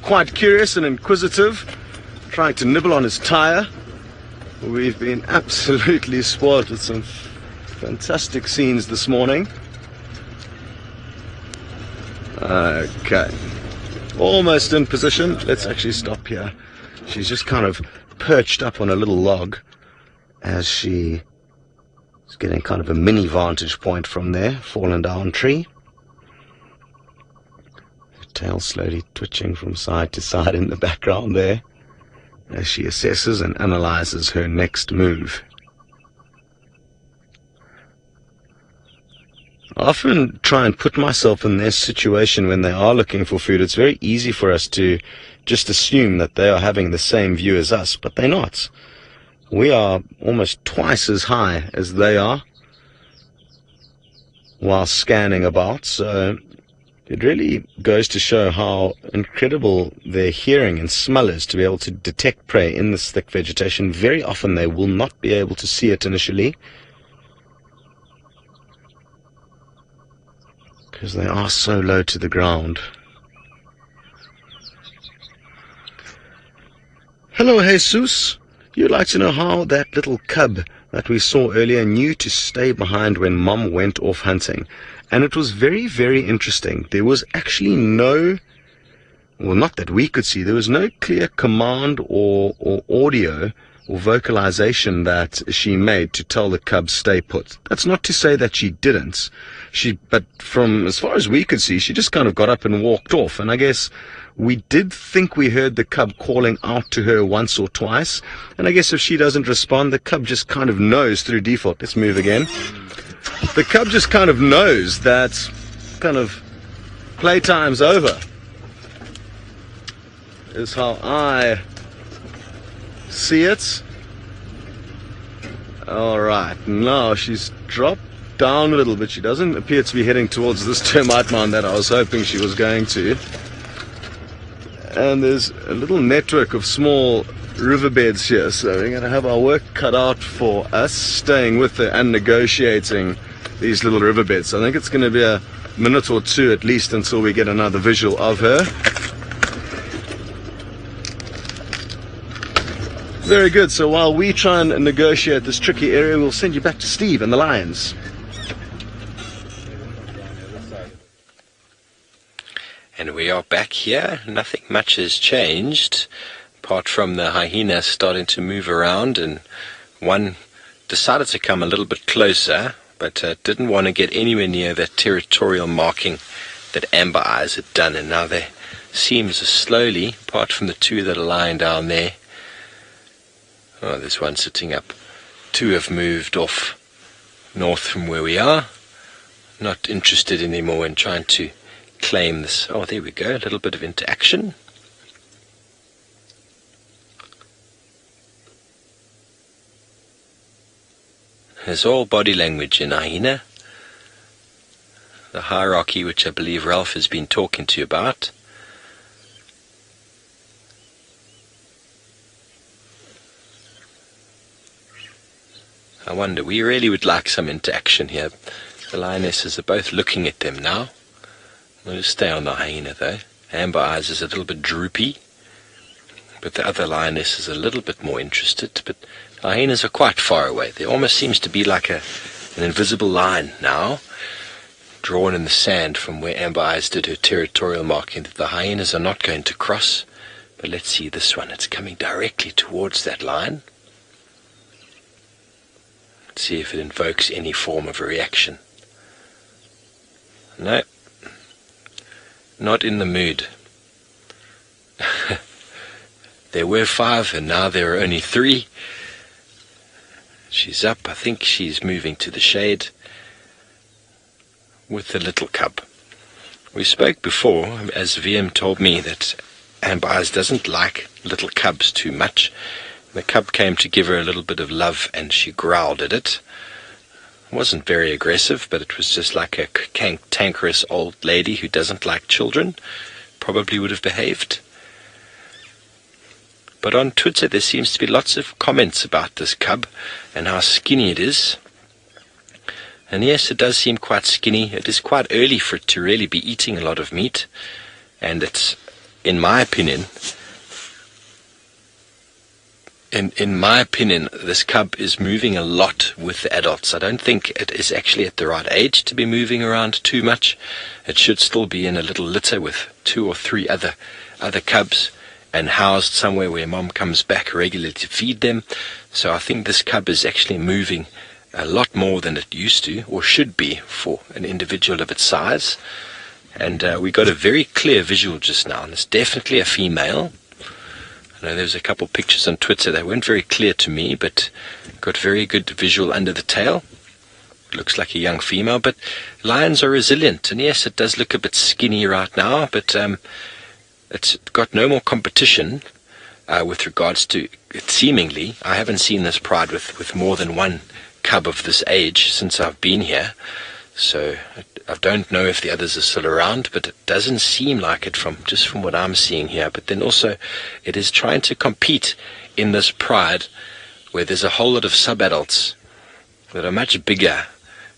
Quite curious and inquisitive, trying to nibble on his tire. We've been absolutely spoiled with some fantastic scenes this morning. Okay, almost in position. Let's actually stop here. She's just kind of perched up on a little log as she is getting kind of a mini vantage point from there, fallen down tree. Her tail slowly twitching from side to side in the background there as she assesses and analyzes her next move. I often try and put myself in their situation when they are looking for food. It's very easy for us to just assume that they are having the same view as us, but they're not. We are almost twice as high as they are while scanning about, so it really goes to show how incredible their hearing and smell is to be able to detect prey in this thick vegetation. Very often they will not be able to see it initially because they are so low to the ground. Hello, Jesus. You'd like to know how that little cub that we saw earlier knew to stay behind when Mom went off hunting. And it was very, very interesting. There was actually no, well, not that we could see, there was no clear command or audio or vocalization that she made to tell the cub stay put. That's not to say that she didn't. But from as far as we could see, she just kind of got up and walked off. And I guess we did think we heard the cub calling out to her once or twice. And I guess if she doesn't respond, the cub just kind of knows through default. Let's move again. The cub just kind of knows that kind of playtime's over, is how I see it. Alright, now she's dropped down a little bit. She doesn't appear to be heading towards this termite mound that I was hoping she was going to. And there's a little network of small riverbeds here, so we're going to have our work cut out for us, staying with her and negotiating these little riverbeds. I think it's going to be a minute or two at least until we get another visual of her. Very good. So while we try and negotiate this tricky area, we'll send you back to Steve and the lions. And we are back here. Nothing much has changed, apart from the hyena starting to move around, and one decided to come a little bit closer, but didn't want to get anywhere near that territorial marking that Amber Eyes had done, and now they seems slowly, apart from the two that are lying down there. Oh, there's one sitting up. Two have moved off north from where we are. Not interested anymore in trying to claim this. Oh, there we go, a little bit of interaction. There's all body language in hyena. The hierarchy which I believe Ralph has been talking to you about. I wonder, we really would like some interaction here. The lionesses are both looking at them now. We'll just stay on the hyena though. Amber Eyes is a little bit droopy, but the other lioness is a little bit more interested. But the hyenas are quite far away. There almost seems to be like an invisible line now, drawn in the sand from where Amber Eyes did her territorial marking, that the hyenas are not going to cross. But let's see this one. It's coming directly towards that line. Let's see if it invokes any form of a reaction. No. Not in the mood. There were 5 and now there are only 3. She's up. I think she's moving to the shade with the little cub. We spoke before, as VM told me, that Amber Eyes doesn't like little cubs too much. The cub came to give her a little bit of love and she growled at it. It wasn't very aggressive, but it was just like a cantankerous old lady who doesn't like children. Probably would have behaved. But on Twitter there seems to be lots of comments about this cub and how skinny it is. And yes, it does seem quite skinny. It is quite early for it to really be eating a lot of meat. And it's in my opinion, this cub is moving a lot with the adults. I don't think it is actually at the right age to be moving around too much. It should still be in a little litter with 2 or 3 other cubs and housed somewhere where mom comes back regularly to feed them. So I think this cub is actually moving a lot more than it used to or should be for an individual of its size. And we got a very clear visual just now, and it's definitely a female. I know there's a couple pictures on Twitter that weren't very clear to me, but got very good visual under the tail. Looks like a young female, but lions are resilient, and yes, it does look a bit skinny right now, but it's got no more competition with regards to it. Seemingly, I haven't seen this pride with more than one cub of this age since I've been here, so I don't know if the others are still around, but it doesn't seem like it from what I'm seeing here. But then also it is trying to compete in this pride where there's a whole lot of sub-adults that are much bigger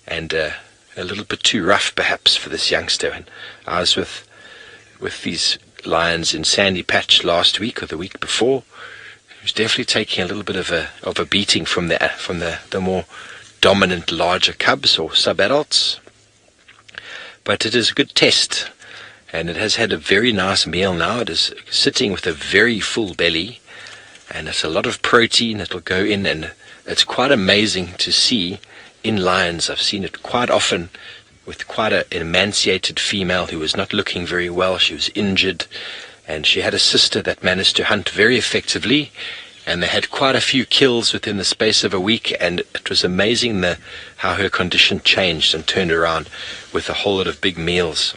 and a little bit too rough perhaps for this youngster. And I was with these lions in Sandy Patch last week or the week before. He was definitely taking a little bit of a beating from the more dominant larger cubs or sub-adults. But it is a good test, and it has had a very nice meal now. It is sitting with a very full belly, and it's a lot of protein that will go in, and it's quite amazing to see in lions. I've seen it quite often with quite an emaciated female who was not looking very well. She was injured, and she had a sister that managed to hunt very effectively, and they had quite a few kills within the space of a week, and it was amazing how her condition changed and turned around with a whole lot of big meals.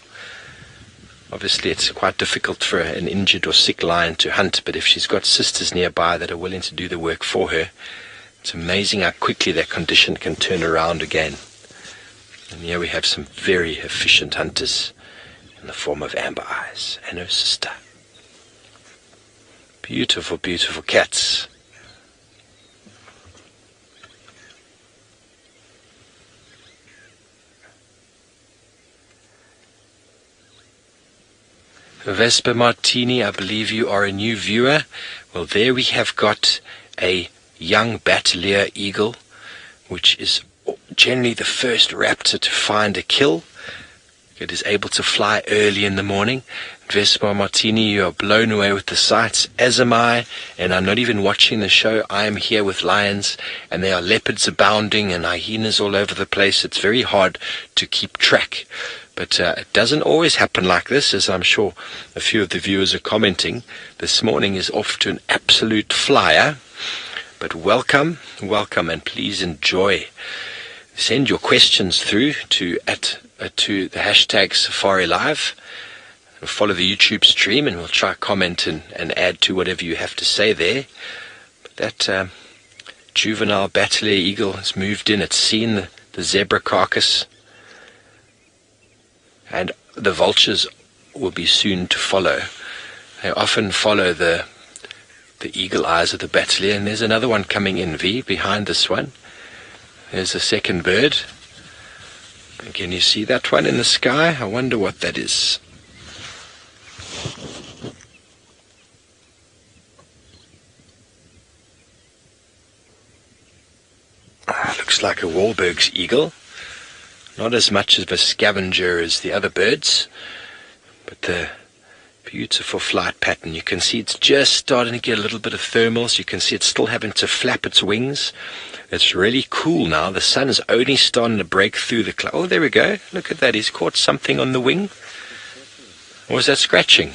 Obviously, it's quite difficult for an injured or sick lion to hunt, but if she's got sisters nearby that are willing to do the work for her, it's amazing how quickly that condition can turn around again. And here we have some very efficient hunters in the form of Amber Eyes and her sister. Beautiful, beautiful cats. Vespa Martini, I believe you are a new viewer. Well, there we have got a young Battalier eagle, which is generally the first raptor to find a kill. It is able to fly early in the morning. Vespa Martini, you are blown away with the sights, as am I, and I'm not even watching the show. I am here with lions, and there are leopards abounding and hyenas all over the place. It's very hard to keep track. But it doesn't always happen like this, as I'm sure a few of the viewers are commenting. This morning is off to an absolute flyer. But welcome, and please enjoy. Send your questions through to the hashtag Safari Live. Follow the YouTube stream, and we'll try comment and add to whatever you have to say there. But that juvenile Battalier eagle has moved in. It's seen the zebra carcass, and the vultures will be soon to follow. They often follow the eagle eyes of the Battalier, and there's another one coming in, V, behind this one. There's a second bird. Can you see that one in the sky? I wonder what that is. Looks like a Wahlberg's eagle. Not as much of a scavenger as the other birds, but the beautiful flight pattern. You can see it's just starting to get a little bit of thermals. You can see it's still having to flap its wings. It's really cool now. The sun is only starting to break through the cloud. Oh, there we go. Look at that. He's caught something on the wing. Or was that scratching?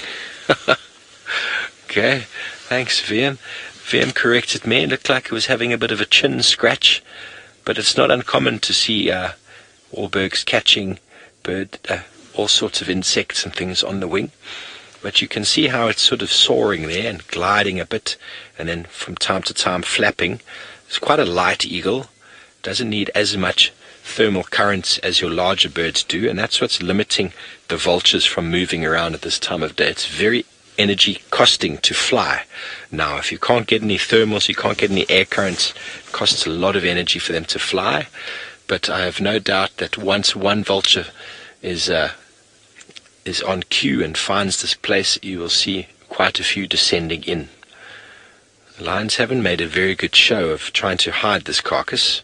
Okay. Thanks, VM. VM corrected me. It looked like it was having a bit of a chin scratch. But it's not uncommon to see Wahlbergs catching all sorts of insects and things on the wing. But you can see how it's sort of soaring there and gliding a bit, and then from time to time flapping. It's quite a light eagle. Doesn't need as much thermal currents as your larger birds do, and that's what's limiting the vultures from moving around at this time of day. It's very energy costing to fly. Now, if you can't get any thermals, you can't get any air currents, it costs a lot of energy for them to fly. But I have no doubt that once one vulture is is on cue and finds this place, you will see quite a few descending in. The lions haven't made a very good show of trying to hide this carcass.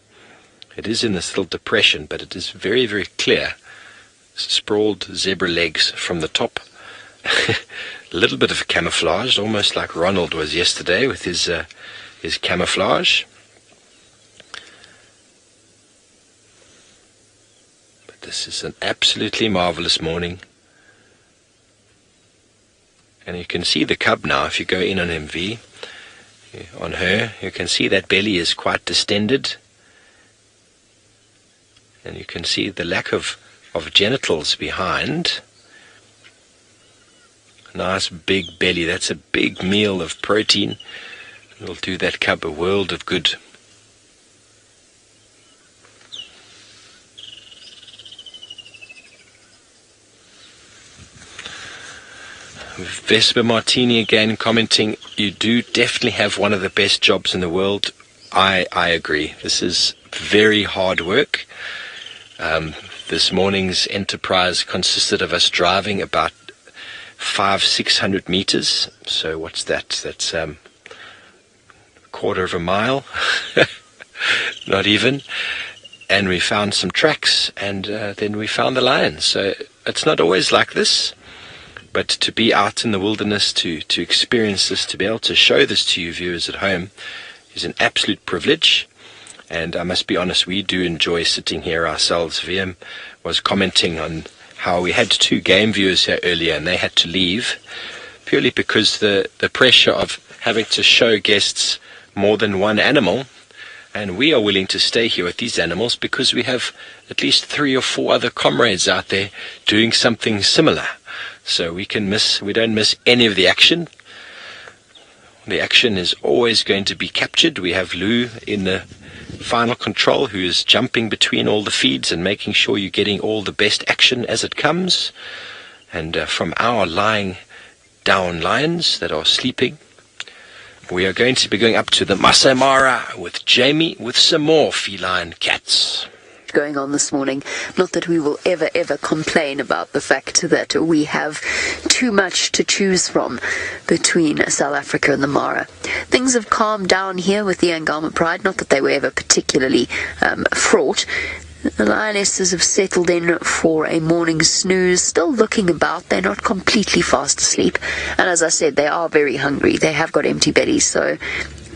It is in this little depression, but it is very, very clear. Sprawled zebra legs from the top. A little bit of camouflage, almost like Ronald was yesterday with his camouflage. But this is an absolutely marvelous morning. And you can see the cub now if you go in on MV. On her, you can see that belly is quite distended. And you can see the lack of genitals behind. Nice big belly, that's a big meal of protein. It'll do that cub a world of good. Vesper Martini again commenting, you do definitely have one of the best jobs in the world. I agree. This is very hard work. This morning's enterprise consisted of us driving about 500-600 meters. So what's that? That's a quarter of a mile. Not even. And we found some tracks, and then we found the lions. So it's not always like this. But to be out in the wilderness, to experience this, to be able to show this to you viewers at home is an absolute privilege. And I must be honest, we do enjoy sitting here ourselves. VM was commenting on how we had 2 game viewers here earlier and they had to leave purely because the pressure of having to show guests more than one animal, and we are willing to stay here with these animals because we have at least 3 or 4 other comrades out there doing something similar. So we don't miss any of the action. The action is always going to be captured. We have Lou in the final control who is jumping between all the feeds and making sure you're getting all the best action as it comes. And from our lying down lions that are sleeping, we are going to be going up to the Masai Mara with Jamie with some more feline cats. Going on this morning. Not that we will ever complain about the fact that we have too much to choose from between South Africa and the Mara. Things have calmed down here with the Angama Pride, not that they were ever particularly fraught. The lionesses have settled in for a morning snooze, still looking about. They're not completely fast asleep, and as I said, they are very hungry. They have got empty bellies, so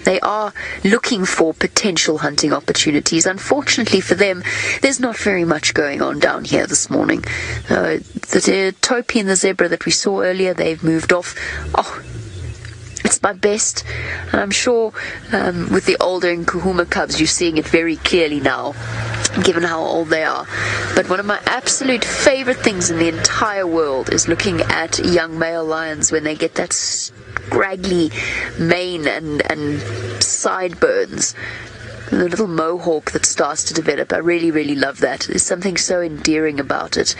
they are looking for potential hunting opportunities. Unfortunately for them, there's not very much going on down here this morning. The topi and the zebra that we saw earlier, they've moved off. Oh, it's my best, and I'm sure with the older Nkuhuma cubs, you're seeing it very clearly now, given how old they are. But one of my absolute favorite things in the entire world is looking at young male lions when they get that scraggly mane and sideburns, the little mohawk that starts to develop. I really love that. There's something so endearing about it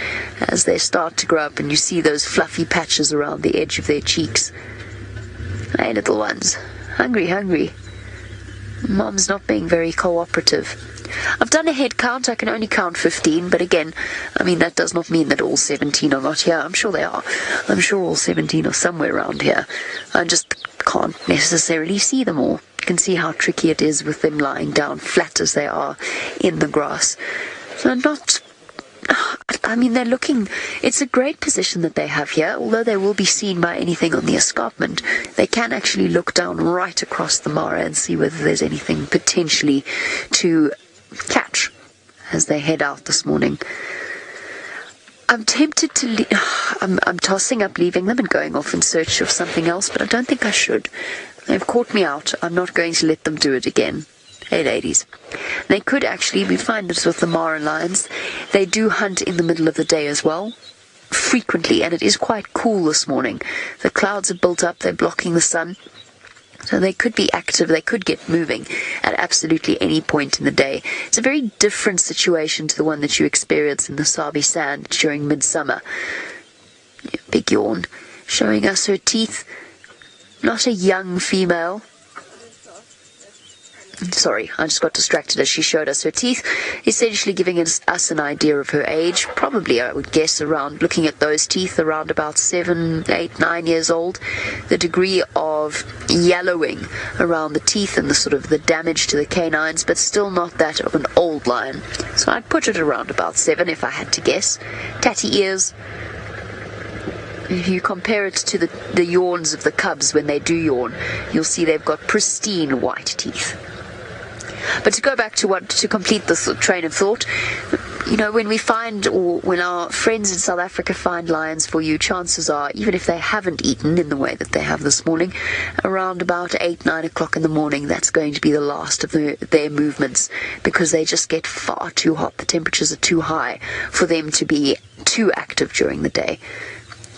as they start to grow up and you see those fluffy patches around the edge of their cheeks. Hey, little ones, hungry. Mom's not being very cooperative. I've done a head count. I can only count 15, but again, I mean, that does not mean that all 17 are not here. I'm sure they are. I'm sure all 17 are somewhere around here. I just can't necessarily see them all. You can see how tricky it is with them lying down flat as they are in the grass. So they're looking, it's a great position that they have here. Although they will be seen by anything on the escarpment, they can actually look down right across the Mara and see whether there's anything potentially to catch as they head out this morning. I'm tempted to I'm tossing up leaving them and going off in search of something else, but I don't think I should. They've caught me out. I'm not going to let them do it again. Hey, ladies. They could actually, we find this with the Mara lions, they do hunt in the middle of the day as well, frequently, and it is quite cool this morning. The clouds are built up, they're blocking the sun, so they could be active, they could get moving at absolutely any point in the day. It's a very different situation to the one that you experience in the Sabi sand during midsummer. Big yawn, showing us her teeth. Not a young female. Sorry, I just got distracted as she showed us her teeth, essentially giving us an idea of her age. Probably, I would guess, around, looking at those teeth, around about 7, 8, 9 years old. The degree of yellowing around the teeth and the sort of the damage to the canines, but still not that of an old lion. So I'd put it around about 7 if I had to guess. Tatty ears. If you compare it to the yawns of the cubs when they do yawn, you'll see they've got pristine white teeth. But to go back to complete this train of thought, you know, when we find, or when our friends in South Africa find lions for you, chances are, even if they haven't eaten in the way that they have this morning, around about 8, 9 o'clock in the morning, that's going to be the last of their movements, because they just get far too hot. The temperatures are too high for them to be too active during the day.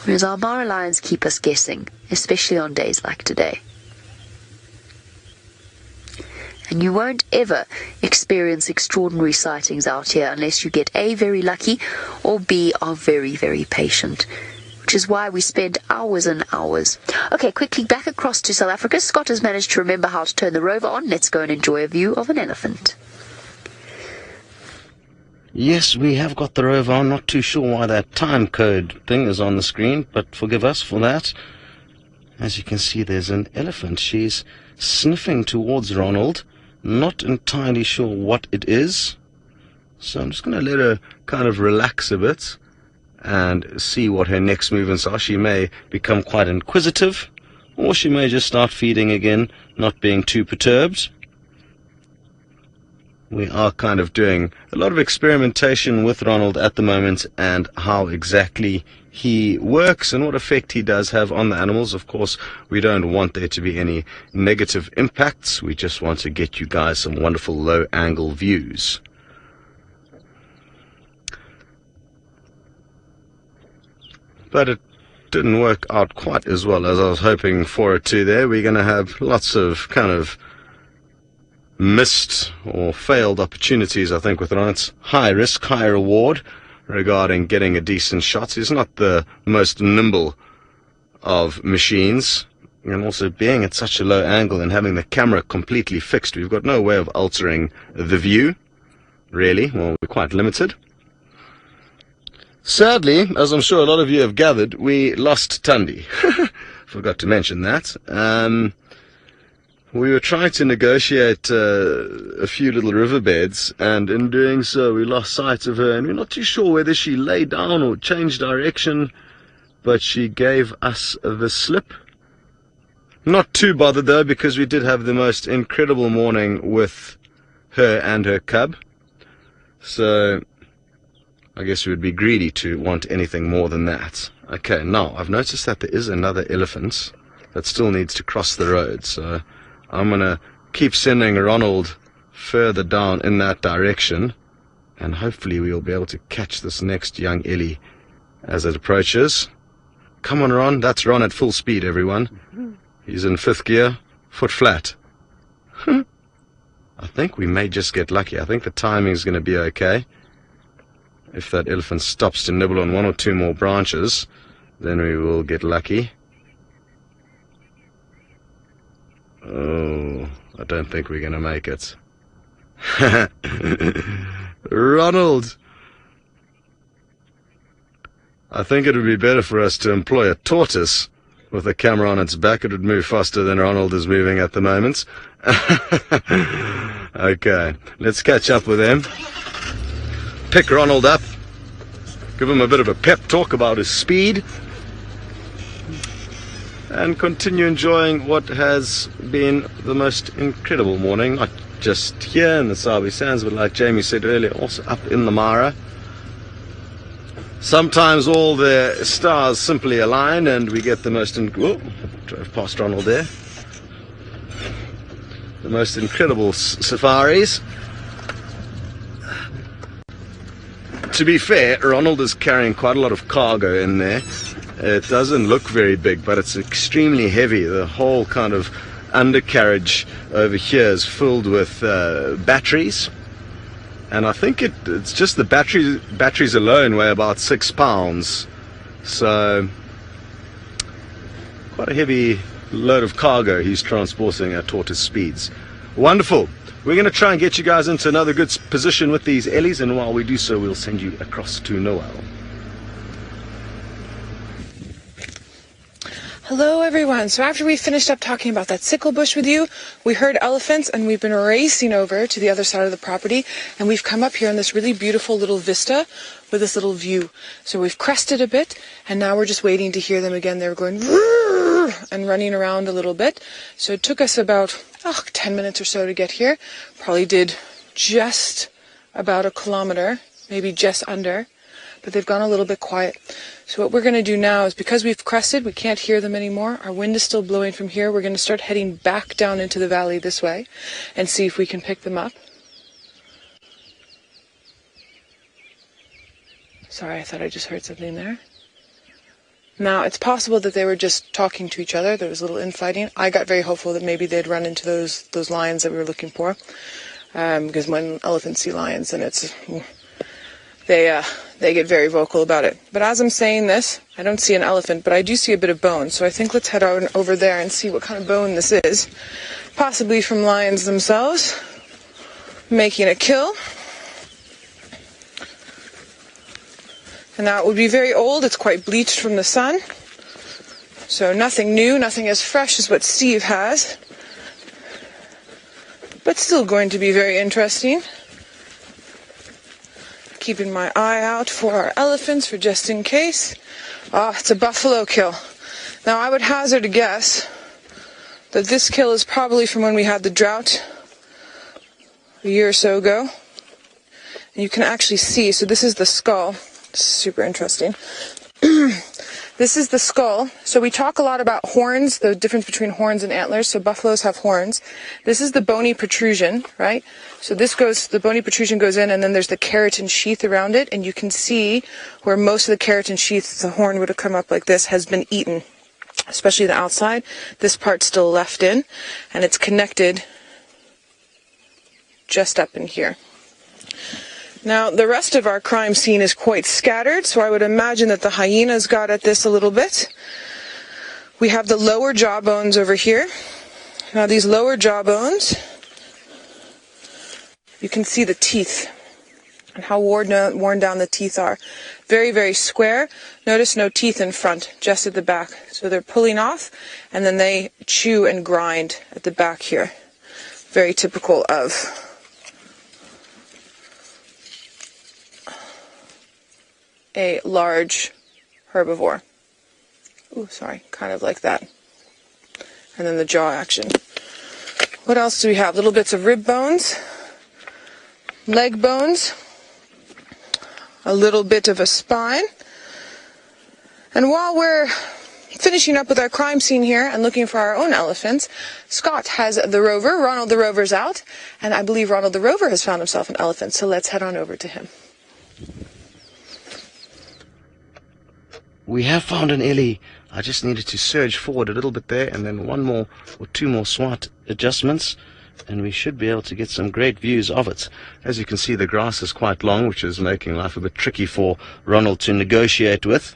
Whereas our Mara lions keep us guessing, especially on days like today. And you won't ever experience extraordinary sightings out here unless you get A, very lucky, or B, are very, very patient. Which is why we spend hours and hours. Okay, quickly back across to South Africa. Scott has managed to remember how to turn the rover on. Let's go and enjoy a view of an elephant. Yes, we have got the rover on. Not too sure why that time code thing is on the screen, but forgive us for that. As you can see, there's an elephant. She's sniffing towards Ronald. Not entirely sure what it is. So I'm just going to let her kind of relax a bit and see what her next movements are. She may become quite inquisitive, or she may just start feeding again, not being too perturbed. We are kind of doing a lot of experimentation with Ronald at the moment, and how exactly he works and what effect he does have on the animals. Of course, we don't want there to be any negative impacts. We just want to get you guys some wonderful low-angle views. But it didn't work out quite as well as I was hoping for it to there. We're going to have lots of kind of missed or failed opportunities, I think, with Ronald. It's high risk, high reward regarding getting a decent shot. He's not the most nimble of machines, and also being at such a low angle and having the camera completely fixed, we've got no way of altering the view, really. Well, we're quite limited. Sadly, as I'm sure a lot of you have gathered, we lost Thandi. Forgot to mention that. We were trying to negotiate a few little riverbeds, and in doing so we lost sight of her, and we're not too sure whether she lay down or changed direction, but she gave us the slip. Not too bothered though, because we did have the most incredible morning with her and her cub, so I guess we would be greedy to want anything more than that. Okay, now I've noticed that there is another elephant that still needs to cross the road, so I'm going to keep sending Ronald further down in that direction, and hopefully we'll be able to catch this next young Ellie as it approaches. Come on, Ron. That's Ron at full speed, everyone. He's in 5th gear, foot flat. I think we may just get lucky. I think the timing is going to be okay. If that elephant stops to nibble on 1 or 2 more branches, then we will get lucky. Oh, I don't think we're going to make it. Ronald! I think it would be better for us to employ a tortoise with a camera on its back. It would move faster than Ronald is moving at the moment. Okay, let's catch up with him. Pick Ronald up. Give him a bit of a pep talk about his speed. And continue enjoying what has been the most incredible morning, not just here in the Sabi Sands, but like Jamie said earlier, also up in the Mara. Sometimes all the stars simply align and we get the most drove past Ronald there. The most incredible safaris. To be fair, Ronald is carrying quite a lot of cargo in there. It doesn't look very big, but it's extremely heavy. The whole kind of undercarriage over here is filled with batteries. And I think it's just the batteries alone weigh about 6 pounds. So quite a heavy load of cargo he's transporting at tortoise speeds. Wonderful. We're going to try and get you guys into another good position with these ellies, and while we do so, we'll send you across to Noel. Hello everyone. So after we finished up talking about that sickle bush with you, we heard elephants and we've been racing over to the other side of the property, and we've come up here in this really beautiful little vista with this little view. So we've crested a bit and now we're just waiting to hear them again. They were going and running around a little bit. So it took us about 10 minutes or so to get here. Probably did just about a kilometer, maybe just under. But they've gone a little bit quiet. So what we're going to do now is, because we've crested, we can't hear them anymore. Our wind is still blowing from here. We're going to start heading back down into the valley this way and see if we can pick them up. Sorry, I thought I just heard something there. Now, it's possible that they were just talking to each other. There was a little infighting. I got very hopeful that maybe they'd run into those lions that we were looking for. Because when elephants see lions, then it's... They get very vocal about it. But as I'm saying this, I don't see an elephant, but I do see a bit of bone. So I think let's head on over there and see what kind of bone this is. Possibly from lions themselves, making a kill. And now it would be very old. It's quite bleached from the sun. So nothing new, nothing as fresh as what Steve has. But still going to be very interesting. Keeping my eye out for our elephants, for just in case. It's a buffalo kill. Now I would hazard a guess that this kill is probably from when we had the drought a year or so ago. And you can actually see, so this is the skull. This is super interesting. This is the skull. So we talk a lot about horns, the difference between horns and antlers. So buffaloes have horns. This is the bony protrusion, right? So the bony protrusion goes in, and then there's the keratin sheath around it, and you can see where most of the keratin sheath, the horn would have come up like this, has been eaten, especially the outside. This part's still left in, and it's connected just up in here. Now, the rest of our crime scene is quite scattered, so I would imagine that the hyenas got at this a little bit. We have the lower jaw bones over here. Now, these lower jaw bones, you can see the teeth and how worn down the teeth are. Very, very square. Notice no teeth in front, just at the back. So they're pulling off, and then they chew and grind at the back here. Very typical of a large herbivore. Kind of like that. And then the jaw action. What else do we have? Little bits of rib bones, leg bones, a little bit of a spine. And while we're finishing up with our crime scene here and looking for our own elephants, Scott has the rover. Ronald the rover's out, and I believe Ronald the rover has found himself an elephant, so let's head on over to him. We have found an ellie. I just needed to surge forward a little bit there, and then one more or two more SWAT adjustments, and we should be able to get some great views of it. As you can see, the grass is quite long, which is making life a bit tricky for Ronald to negotiate with.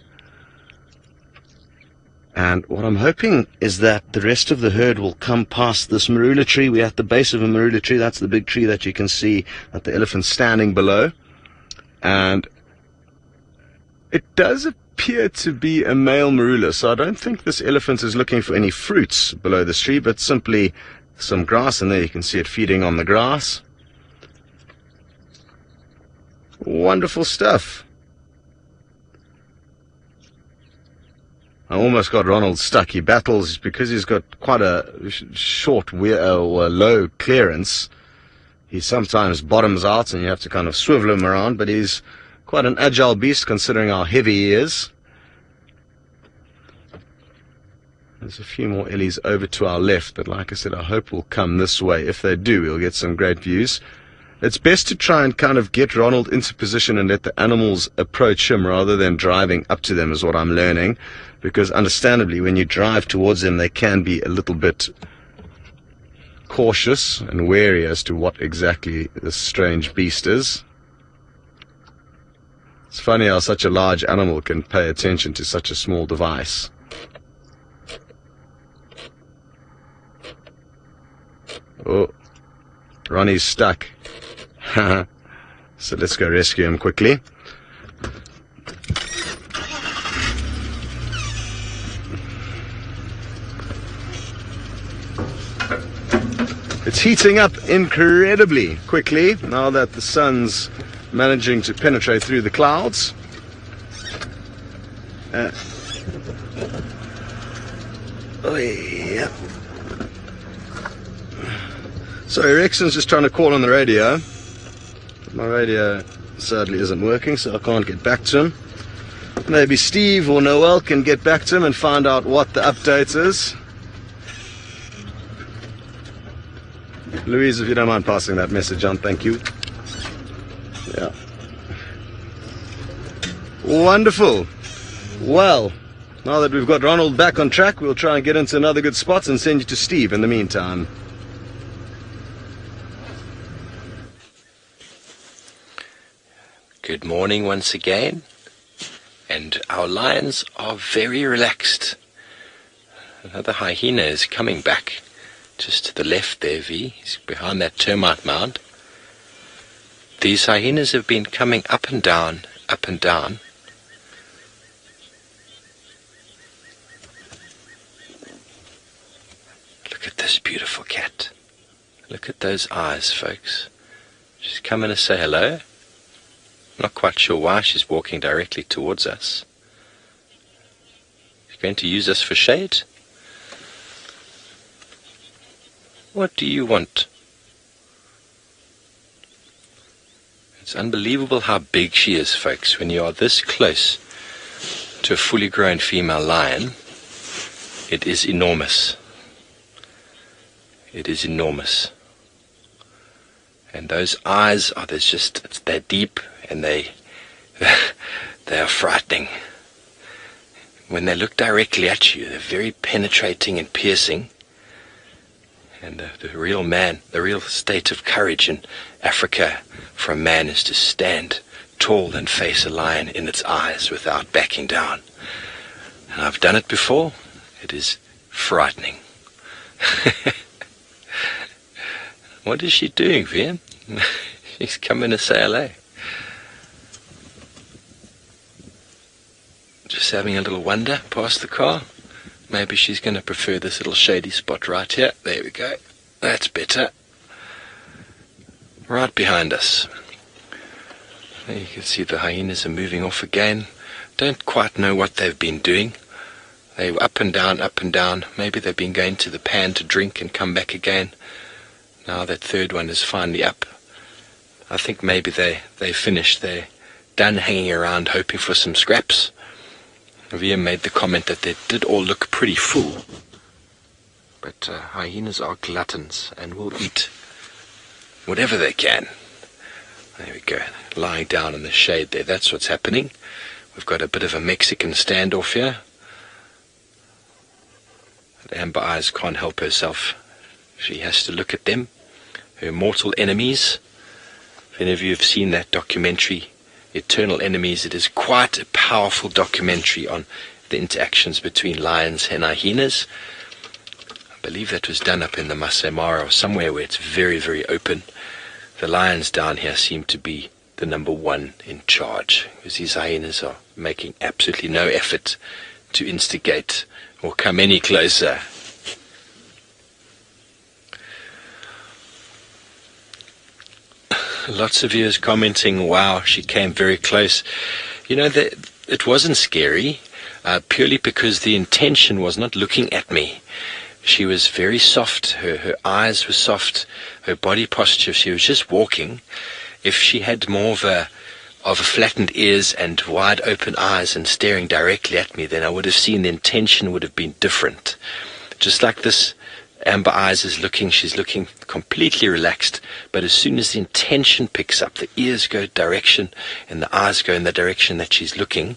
And what I'm hoping is that the rest of the herd will come past this marula tree. We're at the base of a marula tree. That's the big tree that you can see that the elephant's standing below. And it does appear to be a male marula, so I don't think this elephant is looking for any fruits below this tree, but simply some grass, and there you can see it feeding on the grass. Wonderful stuff. I almost got Ronald stuck. He battles because he's got quite a short or low clearance. He sometimes bottoms out and you have to kind of swivel him around, but he's quite an agile beast considering how heavy he is. There's a few more ellies over to our left, but like I said, I hope will come this way. If they do, we'll get some great views. It's best to try and kind of get Ronald into position and let the animals approach him rather than driving up to them, is what I'm learning. Because understandably, when you drive towards them, they can be a little bit cautious and wary as to what exactly this strange beast is. It's funny how such a large animal can pay attention to such a small device. Oh, Ronnie's stuck. So let's go rescue him quickly. It's heating up incredibly quickly now that the sun's managing to penetrate through the clouds. Oh yeah. So Ericsson's just trying to call on the radio. My radio sadly isn't working, so I can't get back to him. Maybe Steve or Noel can get back to him and find out what the update is. Louise, if you don't mind passing that message on, thank you. Yeah. Wonderful. Well, now that we've got Ronald back on track, we'll try and get into another good spot and send you to Steve in the meantime. Good morning once again, and our lions are very relaxed. Another hyena is coming back, just to the left there, V. He's behind that termite mound. These hyenas have been coming up and down, up and down. Look at this beautiful cat. Look at those eyes, folks. She's coming to say hello. Not quite sure why she's walking directly towards us. She's going to use us for shade. What do you want? It's unbelievable how big she is, folks. When you are this close to a fully grown female lion, it is enormous. It is enormous. And those eyes are they're deep and they are frightening. When they look directly at you, they're very penetrating and piercing. And the real state of courage in Africa for a man is to stand tall and face a lion in its eyes without backing down. And I've done it before. It is frightening. What is she doing, Vian? She's coming to say hello. Just having a little wander past the car. Maybe she's going to prefer this little shady spot right here. There we go. That's better. Right behind us. There you can see the hyenas are moving off again. Don't quite know what they've been doing. They were up and down, up and down. Maybe they've been going to the pan to drink and come back again. Now that third one is finally up. I think maybe they finished. They're done hanging around hoping for some scraps. Via made the comment that they did all look pretty full. But hyenas are gluttons and will eat whatever they can. There we go, lying down in the shade there. That's what's happening. We've got a bit of a Mexican standoff here. Amber Eyes can't help herself. She has to look at them, her mortal enemies. If any of you have seen that documentary, Eternal Enemies, it is quite a powerful documentary on the interactions between lions and hyenas. I believe that was done up in the Masai Mara or somewhere where it's very, very open. The lions down here seem to be the number one in charge, because these hyenas are making absolutely no effort to instigate or come any closer. Lots of viewers commenting, wow, she came very close. You know, it wasn't scary, purely because the intention was not looking at me. She was very soft, her eyes were soft, her body posture, she was just walking. If she had more of a flattened ears and wide open eyes and staring directly at me, then I would have seen the intention would have been different. Just like this Amber Eyes is looking, she's looking completely relaxed, but as soon as the intention picks up, the ears go direction and the eyes go in the direction that she's looking,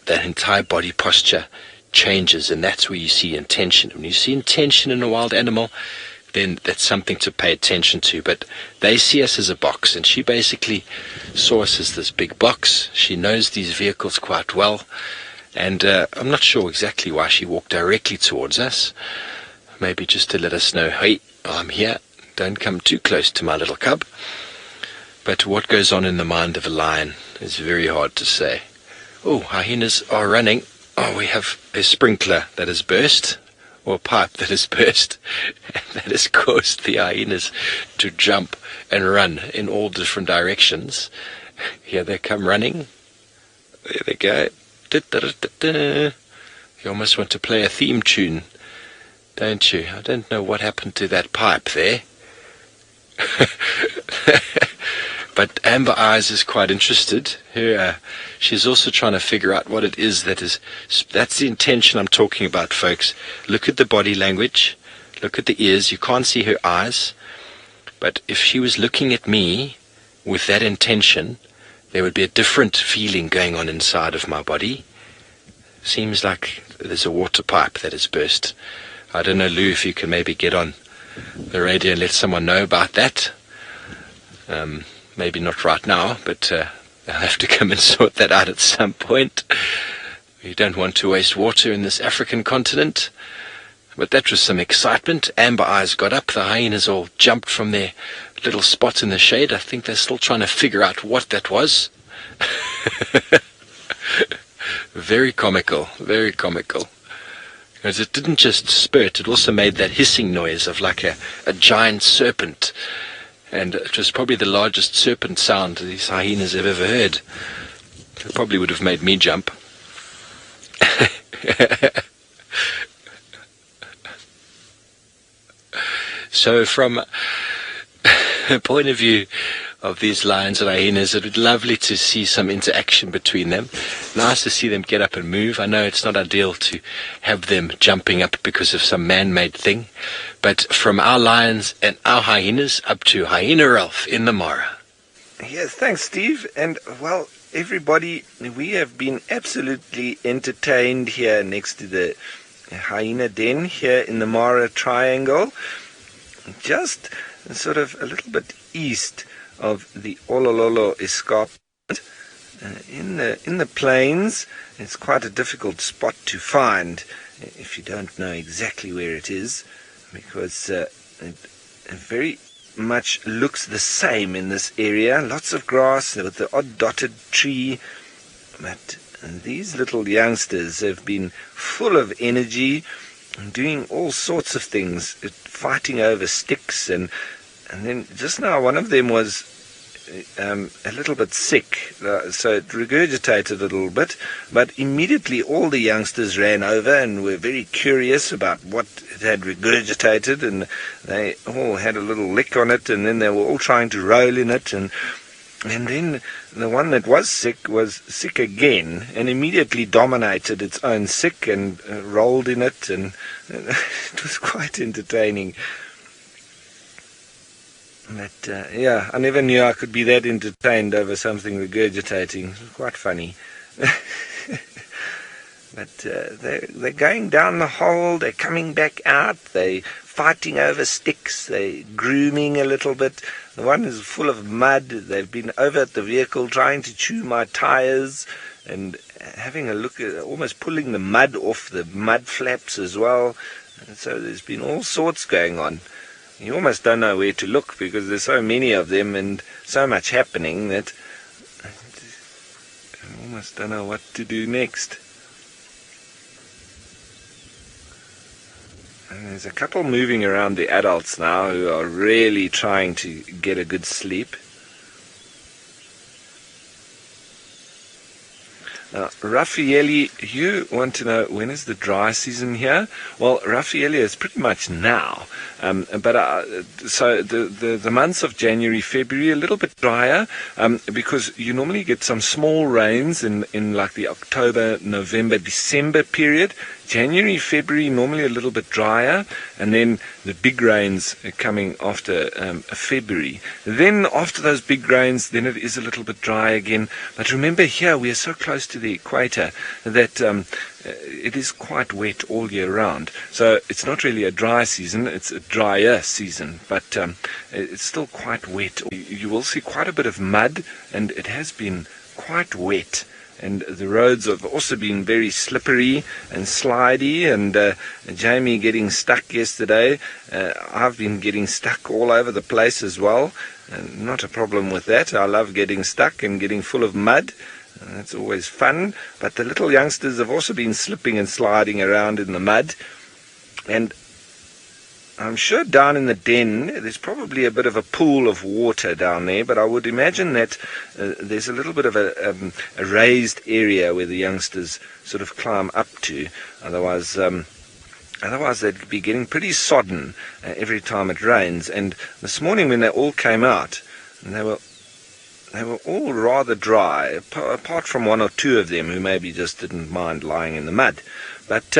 that entire body posture changes, and that's where you see intention. When you see intention in a wild animal, then that's something to pay attention to. But they see us as a box, and she basically saw us as this big box. She knows these vehicles quite well, and I'm not sure exactly why she walked directly towards us. Maybe just to let us know, hey, I'm here, don't come too close to my little cub. But what goes on in the mind of a lion is very hard to say. Oh, hyenas are running. Oh, we have a sprinkler that has burst, or a pipe that has burst, and that has caused the hyenas to jump and run in all different directions. Here they come running. There they go. You almost want to play a theme tune, don't you? I don't know what happened to that pipe there. But Amber Eyes is quite interested. She's also trying to figure out what it is that's the intention I'm talking about, folks. Look at the body language. Look at the ears. You can't see her eyes. But if she was looking at me with that intention, there would be a different feeling going on inside of my body. Seems like there's a water pipe that has burst. I don't know, Lou, if you can maybe get on the radio and let someone know about that. Maybe not right now, but they'll have to come and sort that out at some point. We don't want to waste water in this African continent. But that was some excitement. Amber Eyes got up. The hyenas all jumped from their little spot in the shade. I think they're still trying to figure out what that was. Very comical, very comical. Because it didn't just spurt, it also made that hissing noise of like a giant serpent. And it was probably the largest serpent sound these hyenas have ever heard. It probably would have made me jump. So from a point of view of these lions and hyenas, it would be lovely to see some interaction between them. Nice to see them get up and move. I know it's not ideal to have them jumping up because of some man-made thing, but from our lions and our hyenas up to Hyena Ralph in the Mara. Yes, thanks, Steve. And, well, everybody, we have been absolutely entertained here next to the hyena den here in the Mara Triangle, just sort of a little bit east of the Olololo escarpment. In the plains, it's quite a difficult spot to find if you don't know exactly where it is, because it very much looks the same in this area. Lots of grass with the odd dotted tree, but these little youngsters have been full of energy, doing all sorts of things, fighting over sticks, and then just now one of them was a little bit sick, so it regurgitated a little bit, but immediately all the youngsters ran over and were very curious about what it had regurgitated, and they all had a little lick on it, and then they were all trying to roll in it, and then the one that was sick again, and immediately dominated its own sick and rolled in it, and it was quite entertaining. But, yeah, I never knew I could be that entertained over something regurgitating. It was quite funny. But they're going down the hole, they're coming back out, they're fighting over sticks, they're grooming a little bit. The one is full of mud. They've been over at the vehicle trying to chew my tires and having a look at almost pulling the mud off the mud flaps as well. And so there's been all sorts going on. You almost don't know where to look because there's so many of them and so much happening that I almost don't know what to do next. And there's a couple moving around the adults now who are really trying to get a good sleep. Now, Raffaele, you want to know when is the dry season here? Well, Raffaele, is pretty much now. So the months of January, February, a little bit drier because you normally get some small rains in like the October, November, December period. January, February, normally a little bit drier, and then the big rains are coming after February. Then after those big rains, then it is a little bit dry again. But remember here, we are so close to the equator that it is quite wet all year round. So it's not really a dry season, it's a drier season, but it's still quite wet. You will see quite a bit of mud, and it has been quite wet and the roads have also been very slippery and slidey, and Jamie getting stuck yesterday. I've been getting stuck all over the place as well. Not a problem with that. I love getting stuck and getting full of mud. That's always fun. But the little youngsters have also been slipping and sliding around in the mud. And I'm sure down in the den there's probably a bit of a pool of water down there, but I would imagine that there's a little bit of a raised area where the youngsters sort of climb up to. Otherwise they'd be getting pretty sodden every time it rains. And this morning when they all came out, and they were all rather dry, apart from one or two of them who maybe just didn't mind lying in the mud. But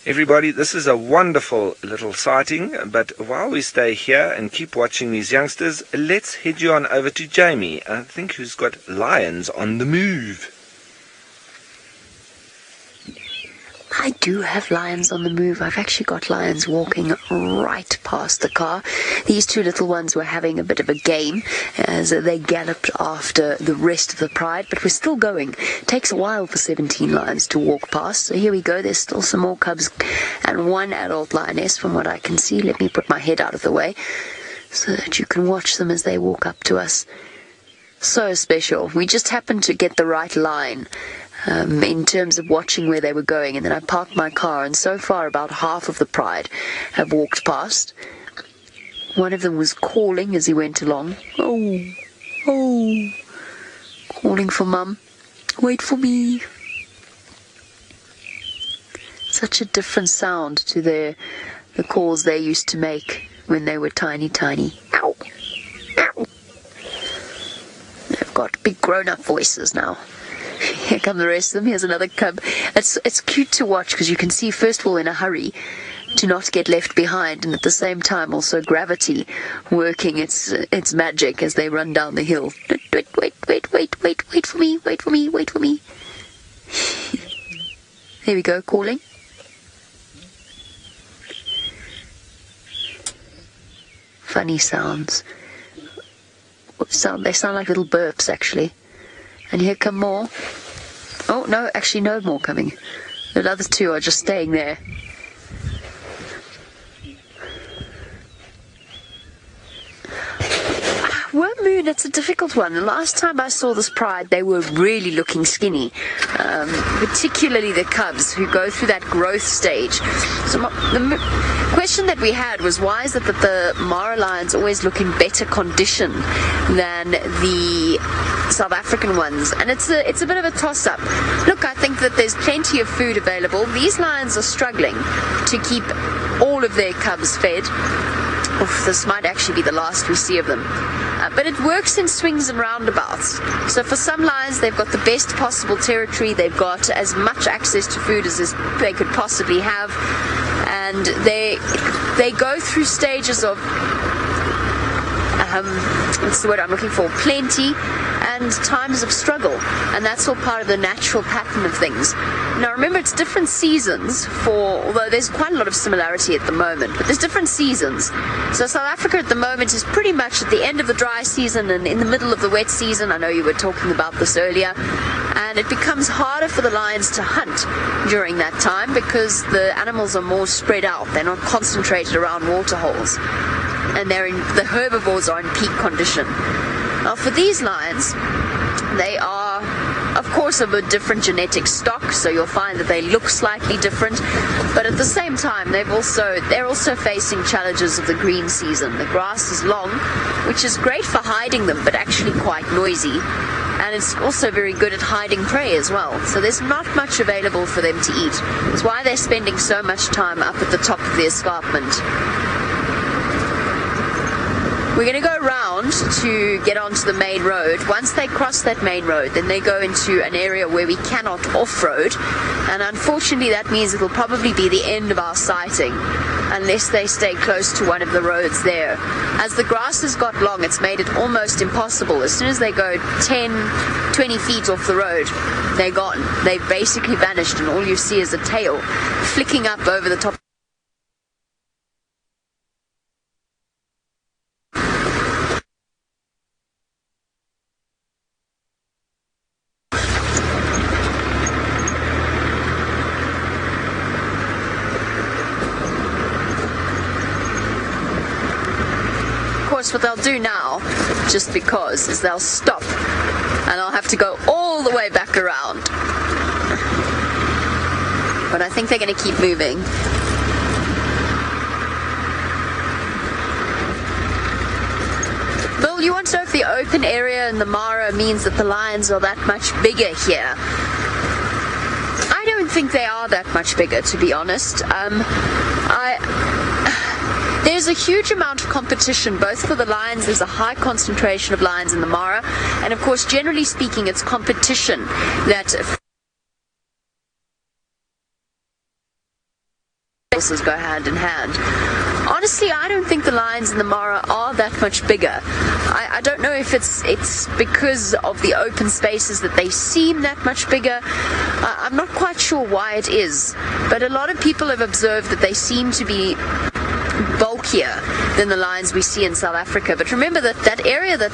everybody, this is a wonderful little sighting, but while we stay here and keep watching these youngsters, let's head you on over to Jamie, I think, who's got lions on the move. I do have lions on the move. I've actually got lions walking right past the car. These two little ones were having a bit of a game as they galloped after the rest of the pride, but we're still going. It takes a while for 17 lions to walk past. So here we go. There's still some more cubs and one adult lioness from what I can see. Let me put my head out of the way so that you can watch them as they walk up to us. So special. We just happened to get the right line in terms of watching where they were going, and then I parked my car, and so far about half of the pride have walked past. One of them was calling as he went along. Oh, oh, calling for Mum. Wait for me. Such a different sound to the calls they used to make when they were tiny. Ow, ow. They've got big grown-up voices now. Here come the rest of them. Here's another cub. It's cute to watch because you can see, first of all, in a hurry to not get left behind, and at the same time also gravity working its magic as they run down the hill. Wait for me, wait for me, wait for me. There we go, calling. Funny sounds. They sound like little burps, actually. And here come more. Oh, no, actually no more coming. The other two are just staying there. Worm Moon, it's a difficult one. The last time I saw this pride, they were really looking skinny, particularly the cubs who go through that growth stage. So the question that we had was, why is it that the Mara lions always look in better condition than the South African ones? And it's a bit of a toss-up. Look, I think that there's plenty of food available. These lions are struggling to keep all of their cubs fed. Oof, this might actually be the last we see of them. But it works in swings and roundabouts. So for some lions, they've got the best possible territory. They've got as much access to food as they could possibly have. And they go through stages of, what's the word I'm looking for, plenty and times of struggle. And that's all part of the natural pattern of things. Now remember, it's different seasons although there's quite a lot of similarity at the moment, but there's different seasons. So South Africa at the moment is pretty much at the end of the dry season and in the middle of the wet season. I know you were talking about this earlier. And it becomes harder for the lions to hunt during that time because the animals are more spread out. They're not concentrated around water holes. And the herbivores are in peak condition. Now for these lions, they are, of course, of a different genetic stock, so you'll find that they look slightly different, but at the same time they're also facing challenges of the green season. The grass is long, which is great for hiding them, but actually quite noisy, and it's also very good at hiding prey as well. So there's not much available for them to eat. That's why they're spending so much time up at the top of the escarpment. We're going to go around to get onto the main road. Once they cross that main road, then they go into an area where we cannot off-road. And unfortunately, that means it'll probably be the end of our sighting, unless they stay close to one of the roads there. As the grass has got long, it's made it almost impossible. As soon as they go 10, 20 feet off the road, they're gone. They've basically vanished, and all you see is a tail flicking up over the top. course, what they'll do now, just because, is they'll stop. And I'll have to go all the way back around. But I think they're going to keep moving. Bill, you want to know if the open area in the Mara means that the lions are that much bigger here? I don't think they are that much bigger, to be honest. There's a huge amount of competition, both for the lions. There's a high concentration of lions in the Mara, and of course, generally speaking, it's competition that horses go hand in hand. Honestly, I don't think the lions in the Mara are that much bigger. I don't know if it's because of the open spaces that they seem that much bigger. I'm not quite sure why it is, but a lot of people have observed that they seem to be bulkier than the lions we see in South Africa. But remember that area that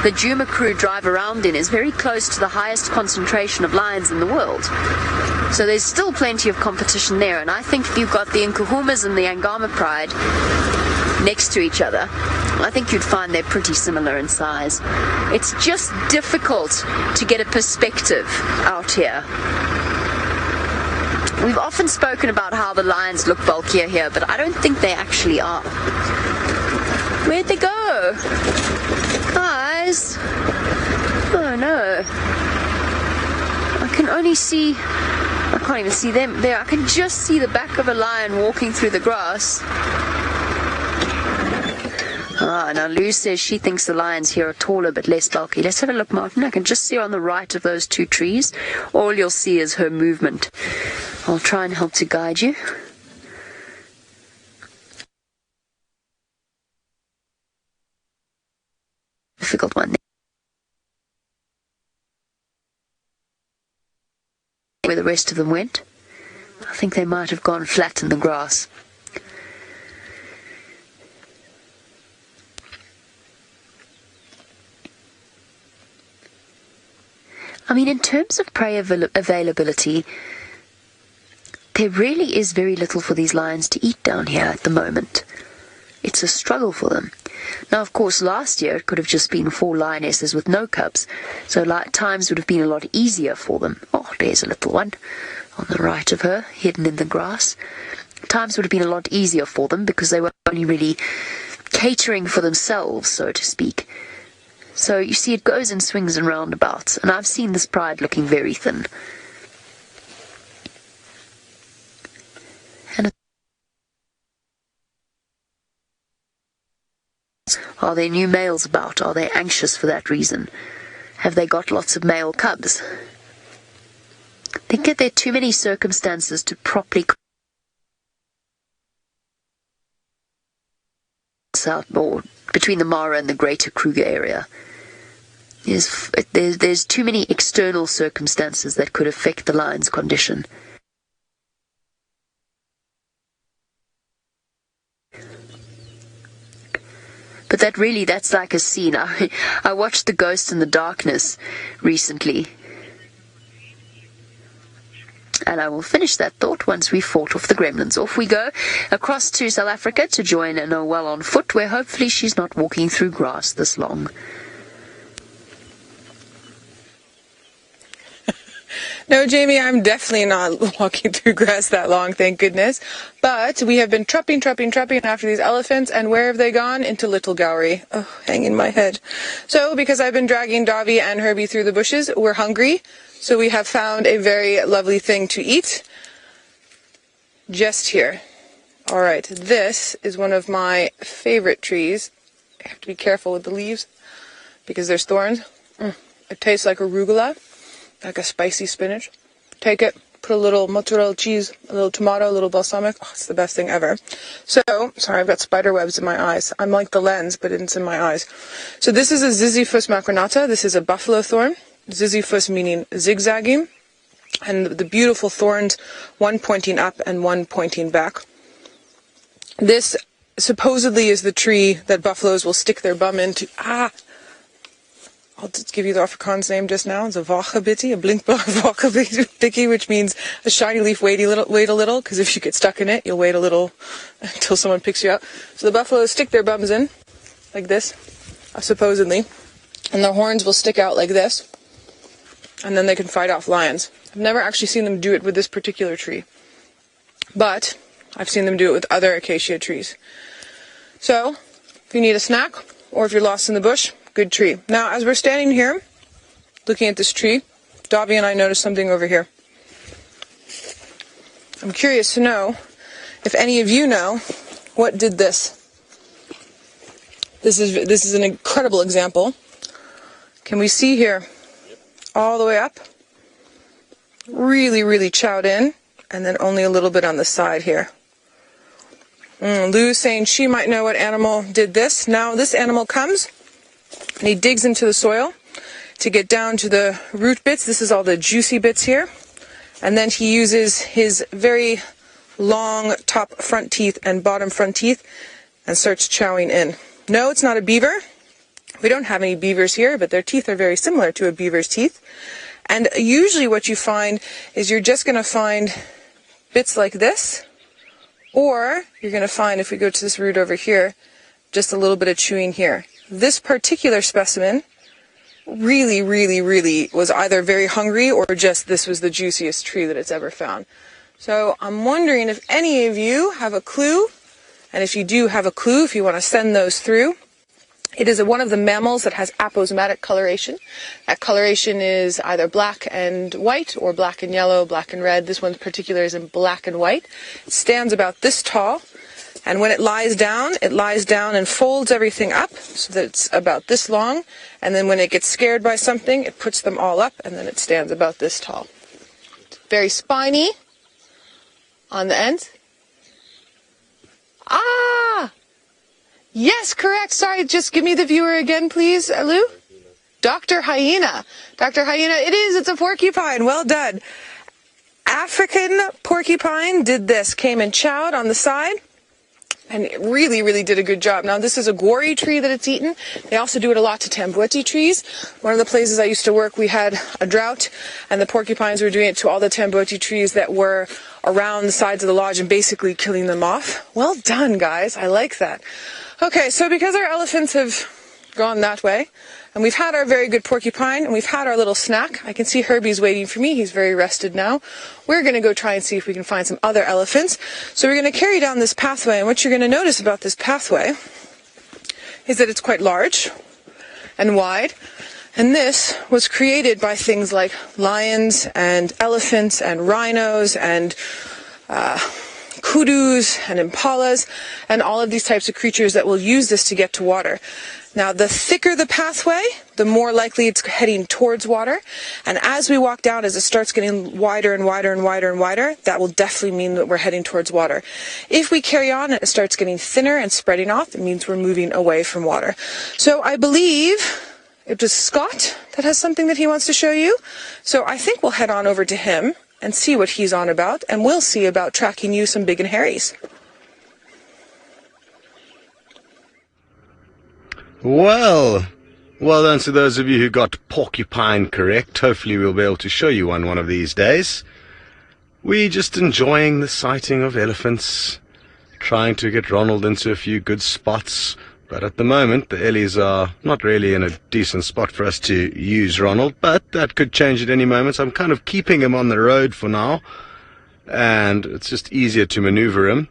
the Djuma crew drive around in is very close to the highest concentration of lions in the world. So there's still plenty of competition there, and I think if you've got the Nkuhumas and the Angama Pride next to each other, I think you'd find they're pretty similar in size. It's just difficult to get a perspective out here. We've often spoken about how the lions look bulkier here, but I don't think they actually are. Where'd they go? Guys? Oh no. I can only see... I can't even see them there. I can just see the back of a lion walking through the grass. Now Lou says she thinks the lions here are taller but less bulky. Let's have a look, Martin. I can just see her on the right of those two trees. All you'll see is her movement. I'll try and help to guide you. Difficult one. Where the rest of them went. I think they might have gone flat in the grass. I mean, in terms of prey availability, there really is very little for these lions to eat down here at the moment. It's a struggle for them. Now, of course, last year it could have just been 4 lionesses with no cubs, so times would have been a lot easier for them. Oh, there's a little one on the right of her, hidden in the grass. Times would have been a lot easier for them because they were only really catering for themselves, so to speak. So you see, it goes in swings and roundabouts, and I've seen this pride looking very thin. And are there new males about? Are they anxious for that reason? Have they got lots of male cubs? I think that there are too many circumstances to properly or between the Mara and the greater Kruger area. There's too many external circumstances that could affect the lion's condition. But that's like a scene. I watched The Ghost in the Darkness recently. And I will finish that thought once we've fought off the gremlins. Off we go across to South Africa to join Noelle on foot, where hopefully she's not walking through grass this long. No, Jamie, I'm definitely not walking through grass that long, thank goodness. But we have been trupping after these elephants, and where have they gone? Into Little Gowrie. Oh, hanging my head. So, because I've been dragging Davi and Herbie through the bushes, we're hungry. So we have found a very lovely thing to eat. Just here. Alright, this is one of my favorite trees. I have to be careful with the leaves, because there's thorns. It tastes like arugula. Like a spicy spinach. Take it, put a little mozzarella cheese, a little tomato, a little balsamic. Oh, it's the best thing ever. So, sorry, I've got spider webs in my eyes. I'm like the lens, but it's in my eyes. So this is a Ziziphus macronata. This is a buffalo thorn. Ziziphus meaning zigzagging. And the beautiful thorns, one pointing up and one pointing back. This supposedly is the tree that buffaloes will stick their bum into. I'll just give you the Afrikaans name just now. It's a wagebitty, a blinkbak, which means a shiny leaf. Wait a little, because if you get stuck in it, you'll wait a little until someone picks you up. So the buffaloes stick their bums in, like this, supposedly, and their horns will stick out like this, and then they can fight off lions. I've never actually seen them do it with this particular tree, but I've seen them do it with other acacia trees. So, if you need a snack, or if you're lost in the bush, good tree. Now, as we're standing here, looking at this tree, Dobby and I noticed something over here. I'm curious to know if any of you know what did this. This is an incredible example. Can we see here? All the way up. Really, really chowed in, and then only a little bit on the side here. Lou's saying she might know what animal did this. Now this animal comes, and he digs into the soil to get down to the root bits. This is all the juicy bits here. And then he uses his very long top front teeth and bottom front teeth and starts chowing in. No, it's not a beaver. We don't have any beavers here, but their teeth are very similar to a beaver's teeth. And usually what you find is you're just going to find bits like this, or you're going to find, if we go to this root over here, just a little bit of chewing here. This particular specimen really, really, really was either very hungry or just this was the juiciest tree that it's ever found. So I'm wondering if any of you have a clue, and if you do have a clue, if you want to send those through. It is one of the mammals that has aposematic coloration. That coloration is either black and white or black and yellow, black and red. This one in particular is in black and white. It stands about this tall, and when it lies down and folds everything up so that it's about this long, and then when it gets scared by something, it puts them all up, and then it stands about this tall. It's very spiny on the ends. Ah! Yes, correct. Sorry, just give me the viewer again, please, Lou. Dr. Hyena. Dr. Hyena, it is. It's a porcupine. Well done. African porcupine did this. Came and chowed on the side. And it really, really did a good job. Now, this is a gori tree that it's eaten. They also do it a lot to tambueti trees. One of the places I used to work, we had a drought, and the porcupines were doing it to all the tambueti trees that were around the sides of the lodge and basically killing them off. Well done, guys. I like that. Okay, so because our elephants have gone that way, and we've had our very good porcupine, and we've had our little snack. I can see Herbie's waiting for me. He's very rested now. We're going to go try and see if we can find some other elephants. So we're going to carry down this pathway, and what you're going to notice about this pathway is that it's quite large and wide. And this was created by things like lions and elephants and rhinos and kudus and impalas and all of these types of creatures that will use this to get to water. Now, the thicker the pathway, the more likely it's heading towards water. And as we walk down, as it starts getting wider and wider and wider and wider, that will definitely mean that we're heading towards water. If we carry on and it starts getting thinner and spreading off, it means we're moving away from water. So I believe it was Scott that has something that he wants to show you. So I think we'll head on over to him and see what he's on about, and we'll see about tracking you some big and hairies. Well done to those of you who got porcupine correct. Hopefully we'll be able to show you one of these days. We're just enjoying the sighting of elephants, trying to get Ronald into a few good spots. But at the moment, the Ellies are not really in a decent spot for us to use Ronald, but that could change at any moment. So I'm kind of keeping him on the road for now, and it's just easier to maneuver him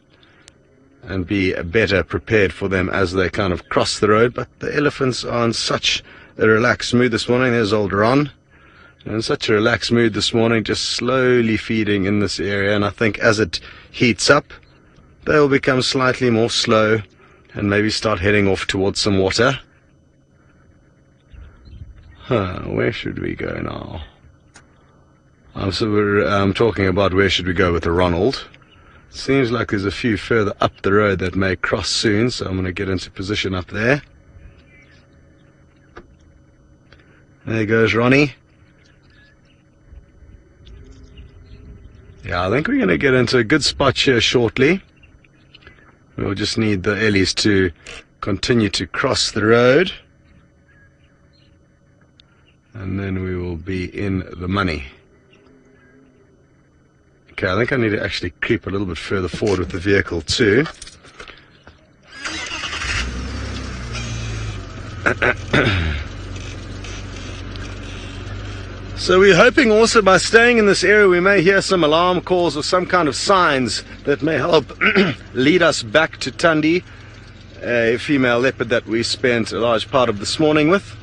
and be better prepared for them as they kind of cross the road. But the elephants are in such a relaxed mood this morning. There's old Ron, in such a relaxed mood this morning, just slowly feeding in this area. And I think as it heats up, they'll become slightly more slow and maybe start heading off towards some water. Where should we go now? So we're talking about where should we go with the Ronald. Seems like there's a few further up the road that may cross soon, so I'm going to get into position up there. There goes Ronnie. Yeah, I think we're going to get into a good spot here shortly. We'll just need the Ellies to continue to cross the road, and then we will be in the money. Okay, I think I need to actually creep a little bit further forward with the vehicle too. So we're hoping also by staying in this area we may hear some alarm calls or some kind of signs that may help lead us back to Thandi, a female leopard that we spent a large part of this morning with,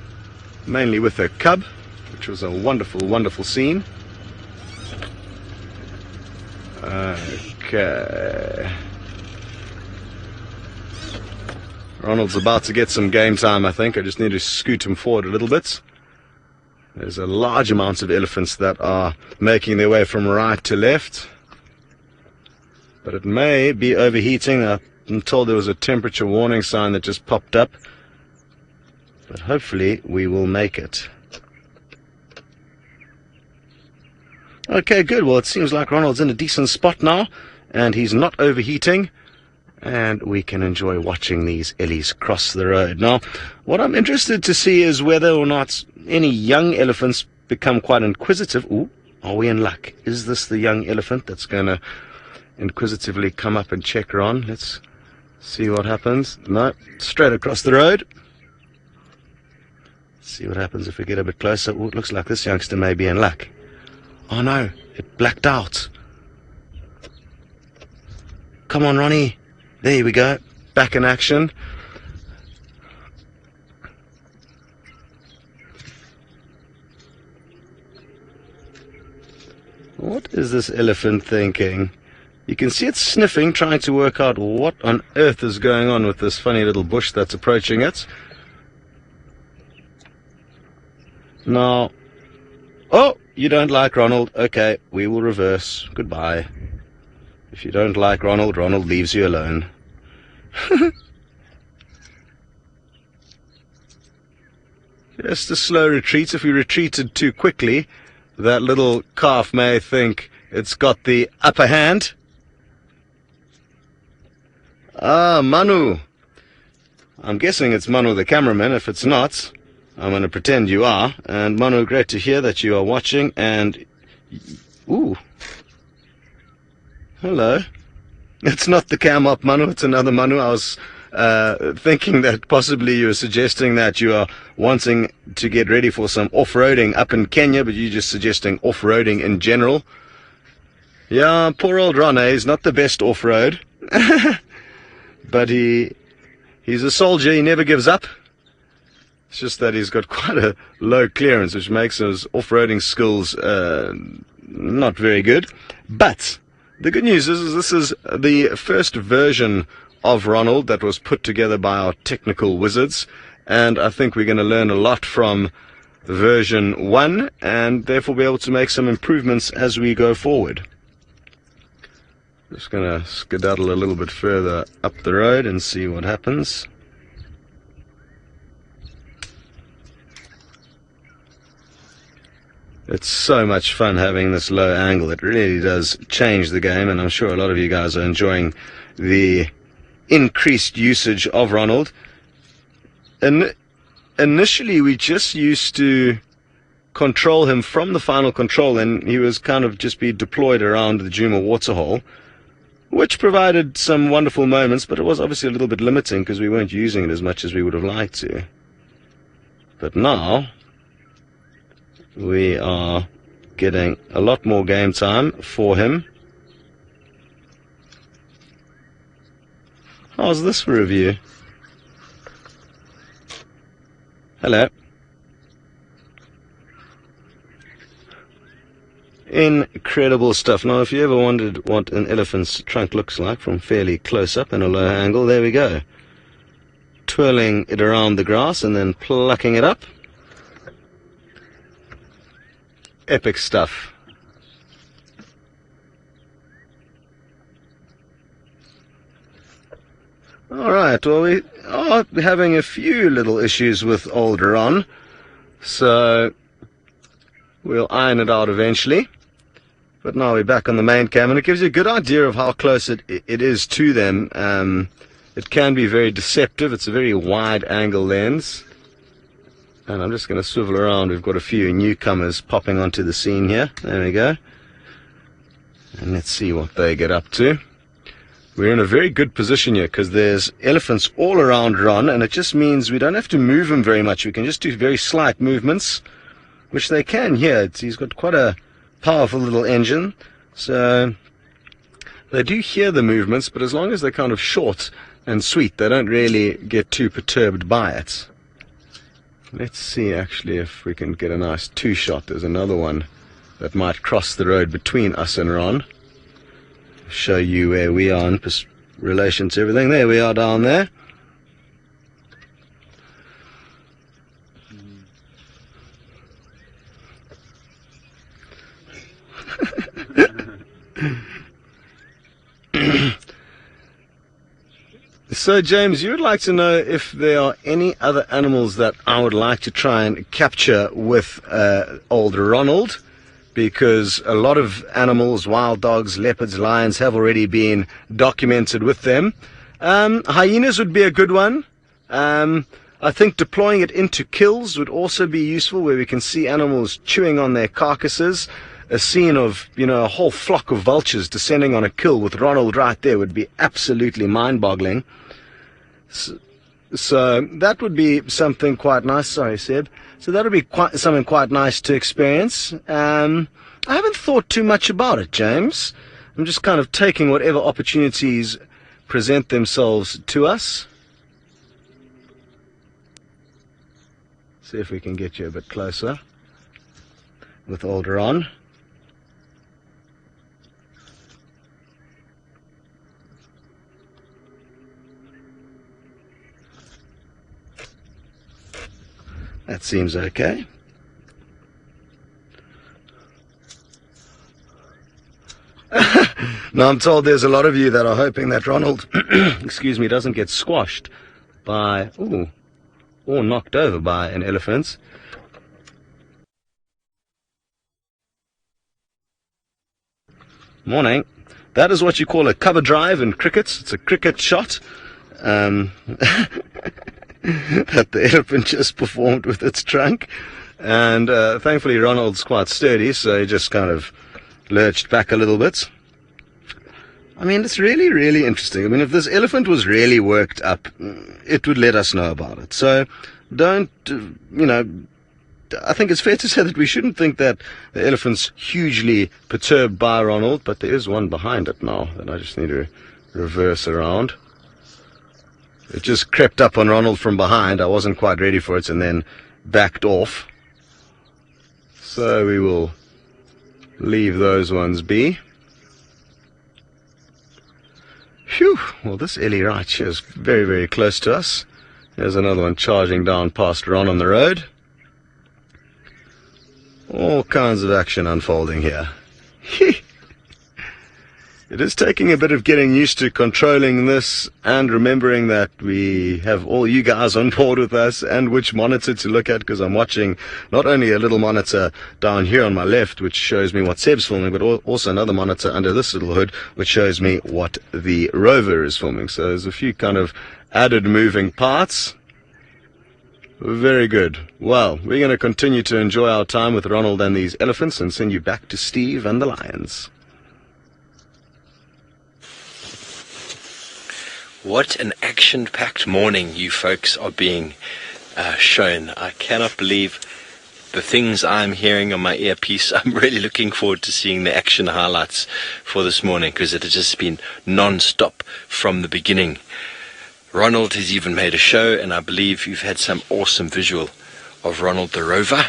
mainly with her cub, which was a wonderful, wonderful scene. Okay. Ronald's about to get some game time, I think. I just need to scoot him forward a little bit. There's a large amount of elephants that are making their way from right to left. But it may be overheating. I'm told there was a temperature warning sign that just popped up. But hopefully we will make it. Okay, good. Well, it seems like Ronald's in a decent spot now, and he's not overheating, and we can enjoy watching these ellies cross the road. Now, what I'm interested to see is whether or not any young elephants become quite inquisitive. Ooh, are we in luck? Is this the young elephant that's going to inquisitively come up and check her on? Let's see what happens. No, straight across the road. See what happens if we get a bit closer. Ooh, it looks like this youngster may be in luck. Oh no, it blacked out. Come on, Ronnie. There we go. Back in action. What is this elephant thinking? You can see it sniffing, trying to work out what on earth is going on with this funny little bush that's approaching it. Now, oh, you don't like Ronald. Okay, we will reverse. Goodbye. If you don't like Ronald, Ronald leaves you alone. Just a slow retreat. If we retreated too quickly, that little calf may think it's got the upper hand. Ah, Manu. I'm guessing it's Manu the cameraman. If it's not, I'm going to pretend you are. And Manu, great to hear that you are watching. And, ooh, hello. It's not the cam up Manu, it's another Manu. I was thinking that possibly you were suggesting that you are wanting to get ready for some off-roading up in Kenya, but you're just suggesting off-roading in general. Yeah, poor old Ron, he's not the best off-road. But he's a soldier, he never gives up. It's just that he's got quite a low clearance, which makes his off-roading skills not very good. But the good news is this is the first version of Ronald that was put together by our technical wizards, and I think we're going to learn a lot from version 1 and therefore be able to make some improvements as we go forward. Just going to skedaddle a little bit further up the road and see what happens. It's so much fun having this low angle. It really does change the game, and I'm sure a lot of you guys are enjoying the increased usage of Ronald. And initially we just used to control him from the final control, and he was kind of just be deployed around the Djuma waterhole, which provided some wonderful moments, but it was obviously a little bit limiting because we weren't using it as much as we would have liked to. But now we are getting a lot more game time for him. How's this for a view? Hello. Incredible stuff. Now, if you ever wondered what an elephant's trunk looks like from fairly close up in a low angle, there we go. Twirling it around the grass and then plucking it up. Epic stuff. Alright, well, we are having a few little issues with old Ron, so we'll iron it out eventually. But now we're back on the main cam, and it gives you a good idea of how close it is to them. It can be very deceptive. It's a very wide angle lens. And I'm just going to swivel around. We've got a few newcomers popping onto the scene here. There we go. And let's see what they get up to. we're in a very good position here because there's elephants all around Ron, and it just means we don't have to move him very much. We can just do very slight movements, which they can here. He's got quite a powerful little engine, so they do hear the movements, but as long as they're kind of short and sweet, they don't really get too perturbed by it. Let's see actually if we can get a nice two-shot. There's another one that might cross the road between us and Ron. Show you where we are in relation to everything. There we are down there. So James, you would like to know if there are any other animals that I would like to try and capture with old Ronald, because a lot of animals, wild dogs, leopards, lions, have already been documented with them. Hyenas would be a good one. I think deploying it into kills would also be useful, where we can see animals chewing on their carcasses. A scene of, a whole flock of vultures descending on a kill with Ronald right there would be absolutely mind-boggling. So that would be something quite nice. Sorry, Seb. So that would be something quite nice to experience. I haven't thought too much about it, James. I'm just kind of taking whatever opportunities present themselves to us. See if we can get you a bit closer with old Ron. That seems okay. Now I'm told there's a lot of you that are hoping that Ronald, excuse me, doesn't get squashed by, or knocked over by an elephant. Morning. That is what you call a cover drive in cricket. It's a cricket shot. That the elephant just performed with its trunk, and thankfully Ronald's quite sturdy, so he just kind of lurched back a little bit. I mean, it's really, really interesting. I mean, if this elephant was really worked up, it would let us know about it. So don't, I think it's fair to say that we shouldn't think that the elephant's hugely perturbed by Ronald, but there is one behind it now that I just need to reverse around. It just crept up on Ronald from behind. I wasn't quite ready for it and then backed off. So we will leave those ones be. Phew, well this Ellie right here is very, very close to us. There's another one charging down past Ron on the road. All kinds of action unfolding here. It is taking a bit of getting used to controlling this and remembering that we have all you guys on board with us and which monitor to look at, because I'm watching not only a little monitor down here on my left which shows me what Seb's filming, but also another monitor under this little hood which shows me what the rover is filming. So there's a few kind of added moving parts. Very good. Well, we're going to continue to enjoy our time with Ronald and these elephants and send you back to Steve and the lions. What an action-packed morning you folks are being shown. I cannot believe the things I'm hearing on my earpiece. I'm really looking forward to seeing the action highlights for this morning, because it has just been non-stop from the beginning. Ronald has even made a show, and I believe you've had some awesome visual of Ronald the rover.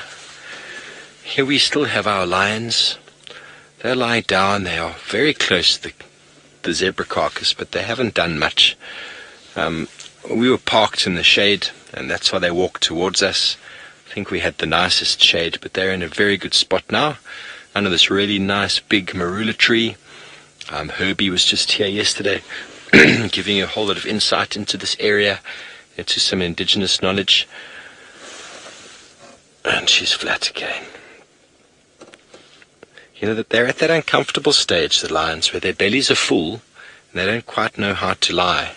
Here we still have our lions. They're lying down. They are very close to the zebra carcass, but they haven't done much. We were parked in the shade, and that's why they walked towards us. I think we had the nicest shade, but they're in a very good spot now under this really nice big marula tree. Herbie was just here yesterday giving you a whole lot of insight into this area, into some indigenous knowledge. And she's flat again. You know that they're at that uncomfortable stage, the lions, where their bellies are full and they don't quite know how to lie.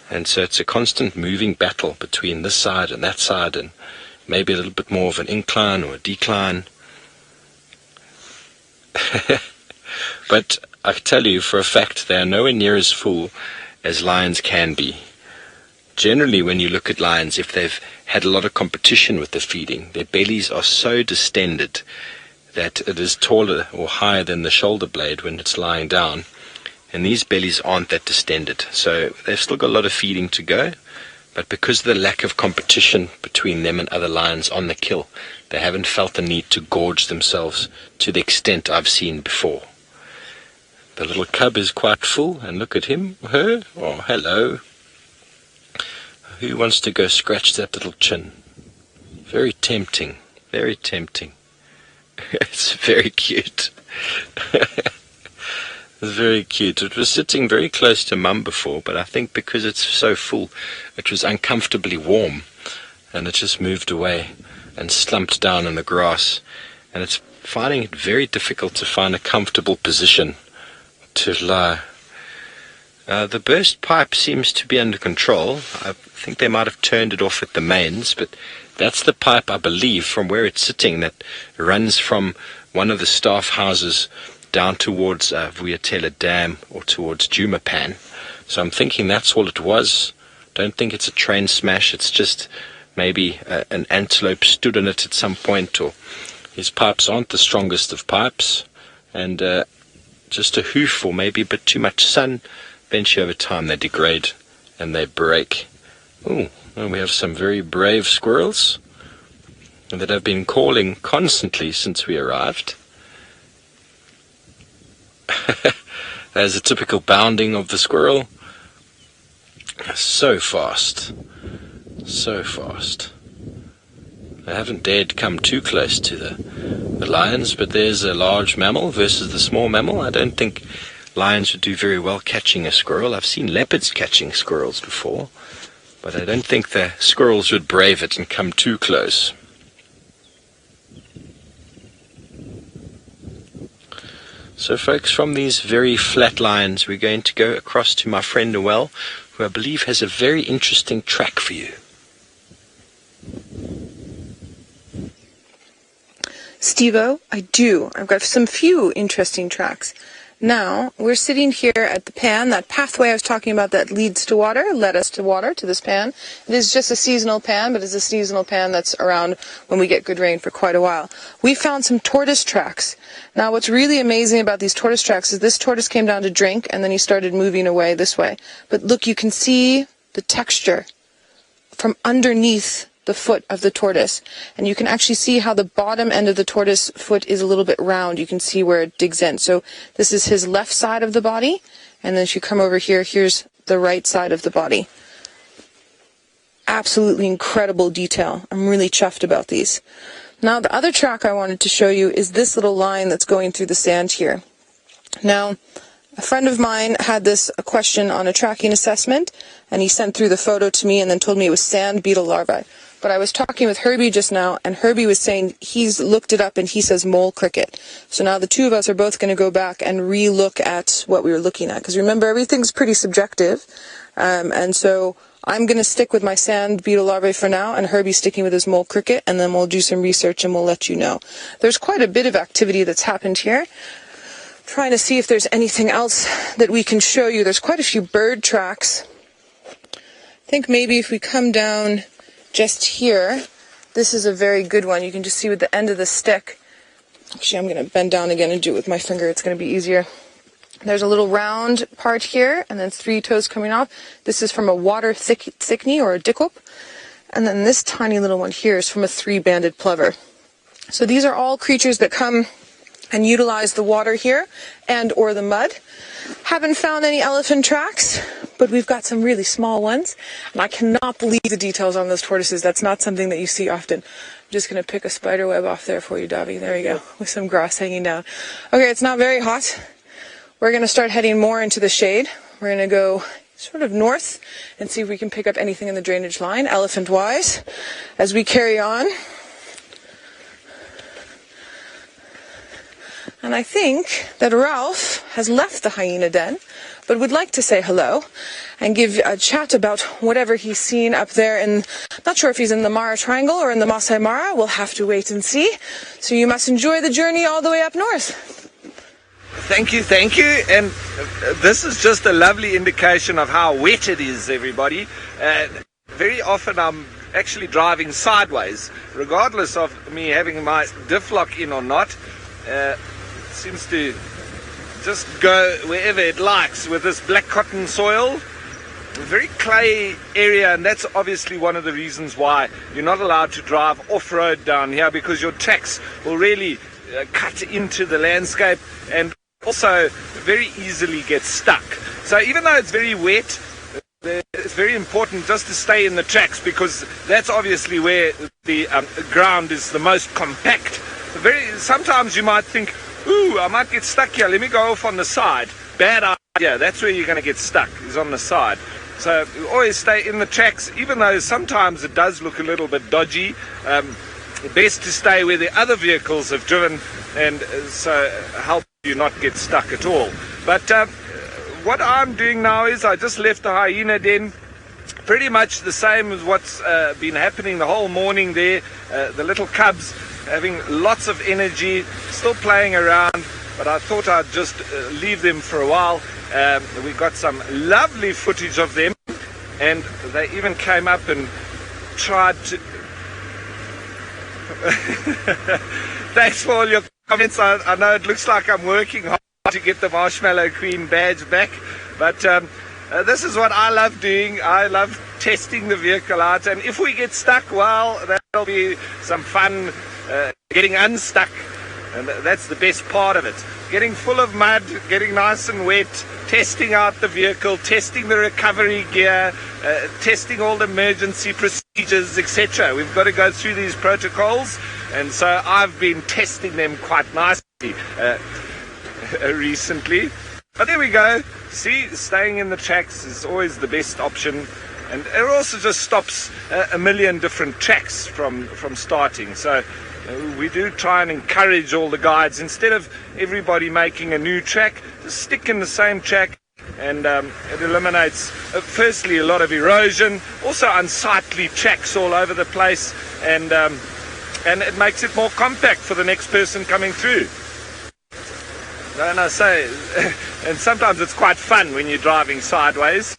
And so it's a constant moving battle between this side and that side, and maybe a little bit more of an incline or a decline. But I can tell you for a fact they are nowhere near as full as lions can be. Generally, when you look at lions, if they've had a lot of competition with the feeding, their bellies are so distended that it is taller or higher than the shoulder blade when it's lying down. And these bellies aren't that distended. So they've still got a lot of feeding to go. But because of the lack of competition between them and other lions on the kill, they haven't felt the need to gorge themselves to the extent I've seen before. The little cub is quite full, and look at him, her, oh hello. Who wants to go scratch that little chin? Very tempting, very tempting. It's very cute. It's very cute. It was sitting very close to Mum before, but I think because it's so full, it was uncomfortably warm, and it just moved away and slumped down in the grass, and it's finding it very difficult to find a comfortable position to lie. The burst pipe seems to be under control. I think they might have turned it off at the mains, but that's the pipe, I believe, from where it's sitting, that runs from one of the staff houses down towards Vuyatela Dam or towards Djuma Pan. So I'm thinking that's all it was. Don't think it's a train smash. It's just maybe an antelope stood on it at some point, or his pipes aren't the strongest of pipes, and just a hoof or maybe a bit too much sun. Eventually over time they degrade and they break. Oh, and we have some very brave squirrels that have been calling constantly since we arrived. There's a typical bounding of the squirrel. So fast. So fast. They haven't dared come too close to the lions, but there's a large mammal versus the small mammal. I don't think lions would do very well catching a squirrel. I've seen leopards catching squirrels before, but I don't think the squirrels would brave it and come too close. So folks, from these very flat lines, we're going to go across to my friend Noel, who I believe has a very interesting track for you. Steve-O, I do. I've got some few interesting tracks. Now, we're sitting here at the pan, that pathway I was talking about that leads to water, led us to water, to this pan. It is just a seasonal pan, but it's a seasonal pan that's around when we get good rain for quite a while. We found some tortoise tracks. Now, what's really amazing about these tortoise tracks is this tortoise came down to drink, and then he started moving away this way. But look, you can see the texture from underneath the foot of the tortoise, and you can actually see how the bottom end of the tortoise foot is a little bit round. You can see where it digs in. So this is his left side of the body, and then if you come over here, here's the right side of the body. Absolutely incredible detail. I'm really chuffed about these. Now the other track I wanted to show you is this little line that's going through the sand here. Now, a friend of mine had this question on a tracking assessment, and he sent through the photo to me and then told me it was sand beetle larvae. But I was talking with Herbie just now, and Herbie was saying he's looked it up and he says mole cricket. So now the two of us are both going to go back and re-look at what we were looking at. Because remember, everything's pretty subjective. And so I'm going to stick with my sand beetle larvae for now, and Herbie's sticking with his mole cricket, and then we'll do some research and we'll let you know. There's quite a bit of activity that's happened here. Trying to see if there's anything else that we can show you. There's quite a few bird tracks. I think maybe if we come down just here, this is a very good one. You can just see with the end of the stick. Actually, I'm going to bend down again and do it with my finger. It's going to be easier. There's a little round part here, and then 3 toes coming off. This is from a water thickney or a dickup. And then this tiny little one here is from a 3-banded plover. So these are all creatures that come and utilize the water here and or the mud. Haven't found any elephant tracks, but we've got some really small ones, and I cannot believe the details on those tortoises. That's not something that you see often. I'm just going to pick a spider web off there for you, Davi. There you go, with some grass hanging down. Okay, it's not very hot. We're going to start heading more into the shade. We're going to go sort of north and see if we can pick up anything in the drainage line, elephant-wise, as we carry on. And I think that Ralph has left the hyena den, but would like to say hello and give a chat about whatever he's seen up there. And not sure if he's in the Mara Triangle or in the Masai Mara. We'll have to wait and see. So you must enjoy the journey all the way up north. Thank you. And this is just a lovely indication of how wet it is, everybody. Very often I'm actually driving sideways, regardless of me having my diff lock in or not. It seems to just go wherever it likes with this black cotton soil. A very clay area, and that's obviously one of the reasons why you're not allowed to drive off-road down here, because your tracks will really cut into the landscape and also very easily get stuck. So even though it's very wet, it's very important just to stay in the tracks, because that's obviously where the ground is the most compact. Sometimes you might think, ooh, I might get stuck here, let me go off on the side. Bad idea. That's where you're going to get stuck, is on the side. So always stay in the tracks, even though sometimes it does look a little bit dodgy. Best to stay where the other vehicles have driven, and so help you not get stuck at all. But what I'm doing now is I just left the hyena den. Pretty much the same as what's been happening the whole morning there. The little cubs having lots of energy, still playing around, but I thought I'd just leave them for a while. We got some lovely footage of them, and they even came up and tried to... Thanks for all your comments. I know it looks like I'm working hard to get the Marshmallow Queen badge back, but this is what I love doing. I love testing the vehicle out, and if we get stuck, well, that'll be some fun getting unstuck, and that's the best part of it. Getting full of mud, getting nice and wet, testing out the vehicle, testing the recovery gear, testing all the emergency procedures, etc. We've got to go through these protocols, and so I've been testing them quite nicely recently. But there we go. See, staying in the tracks is always the best option, and it also just stops a million different tracks from starting. So we do try and encourage all the guides, instead of everybody making a new track, just stick in the same track, and it eliminates firstly a lot of erosion, also unsightly tracks all over the place, and it makes it more compact for the next person coming through. And I say, and sometimes it's quite fun when you're driving sideways.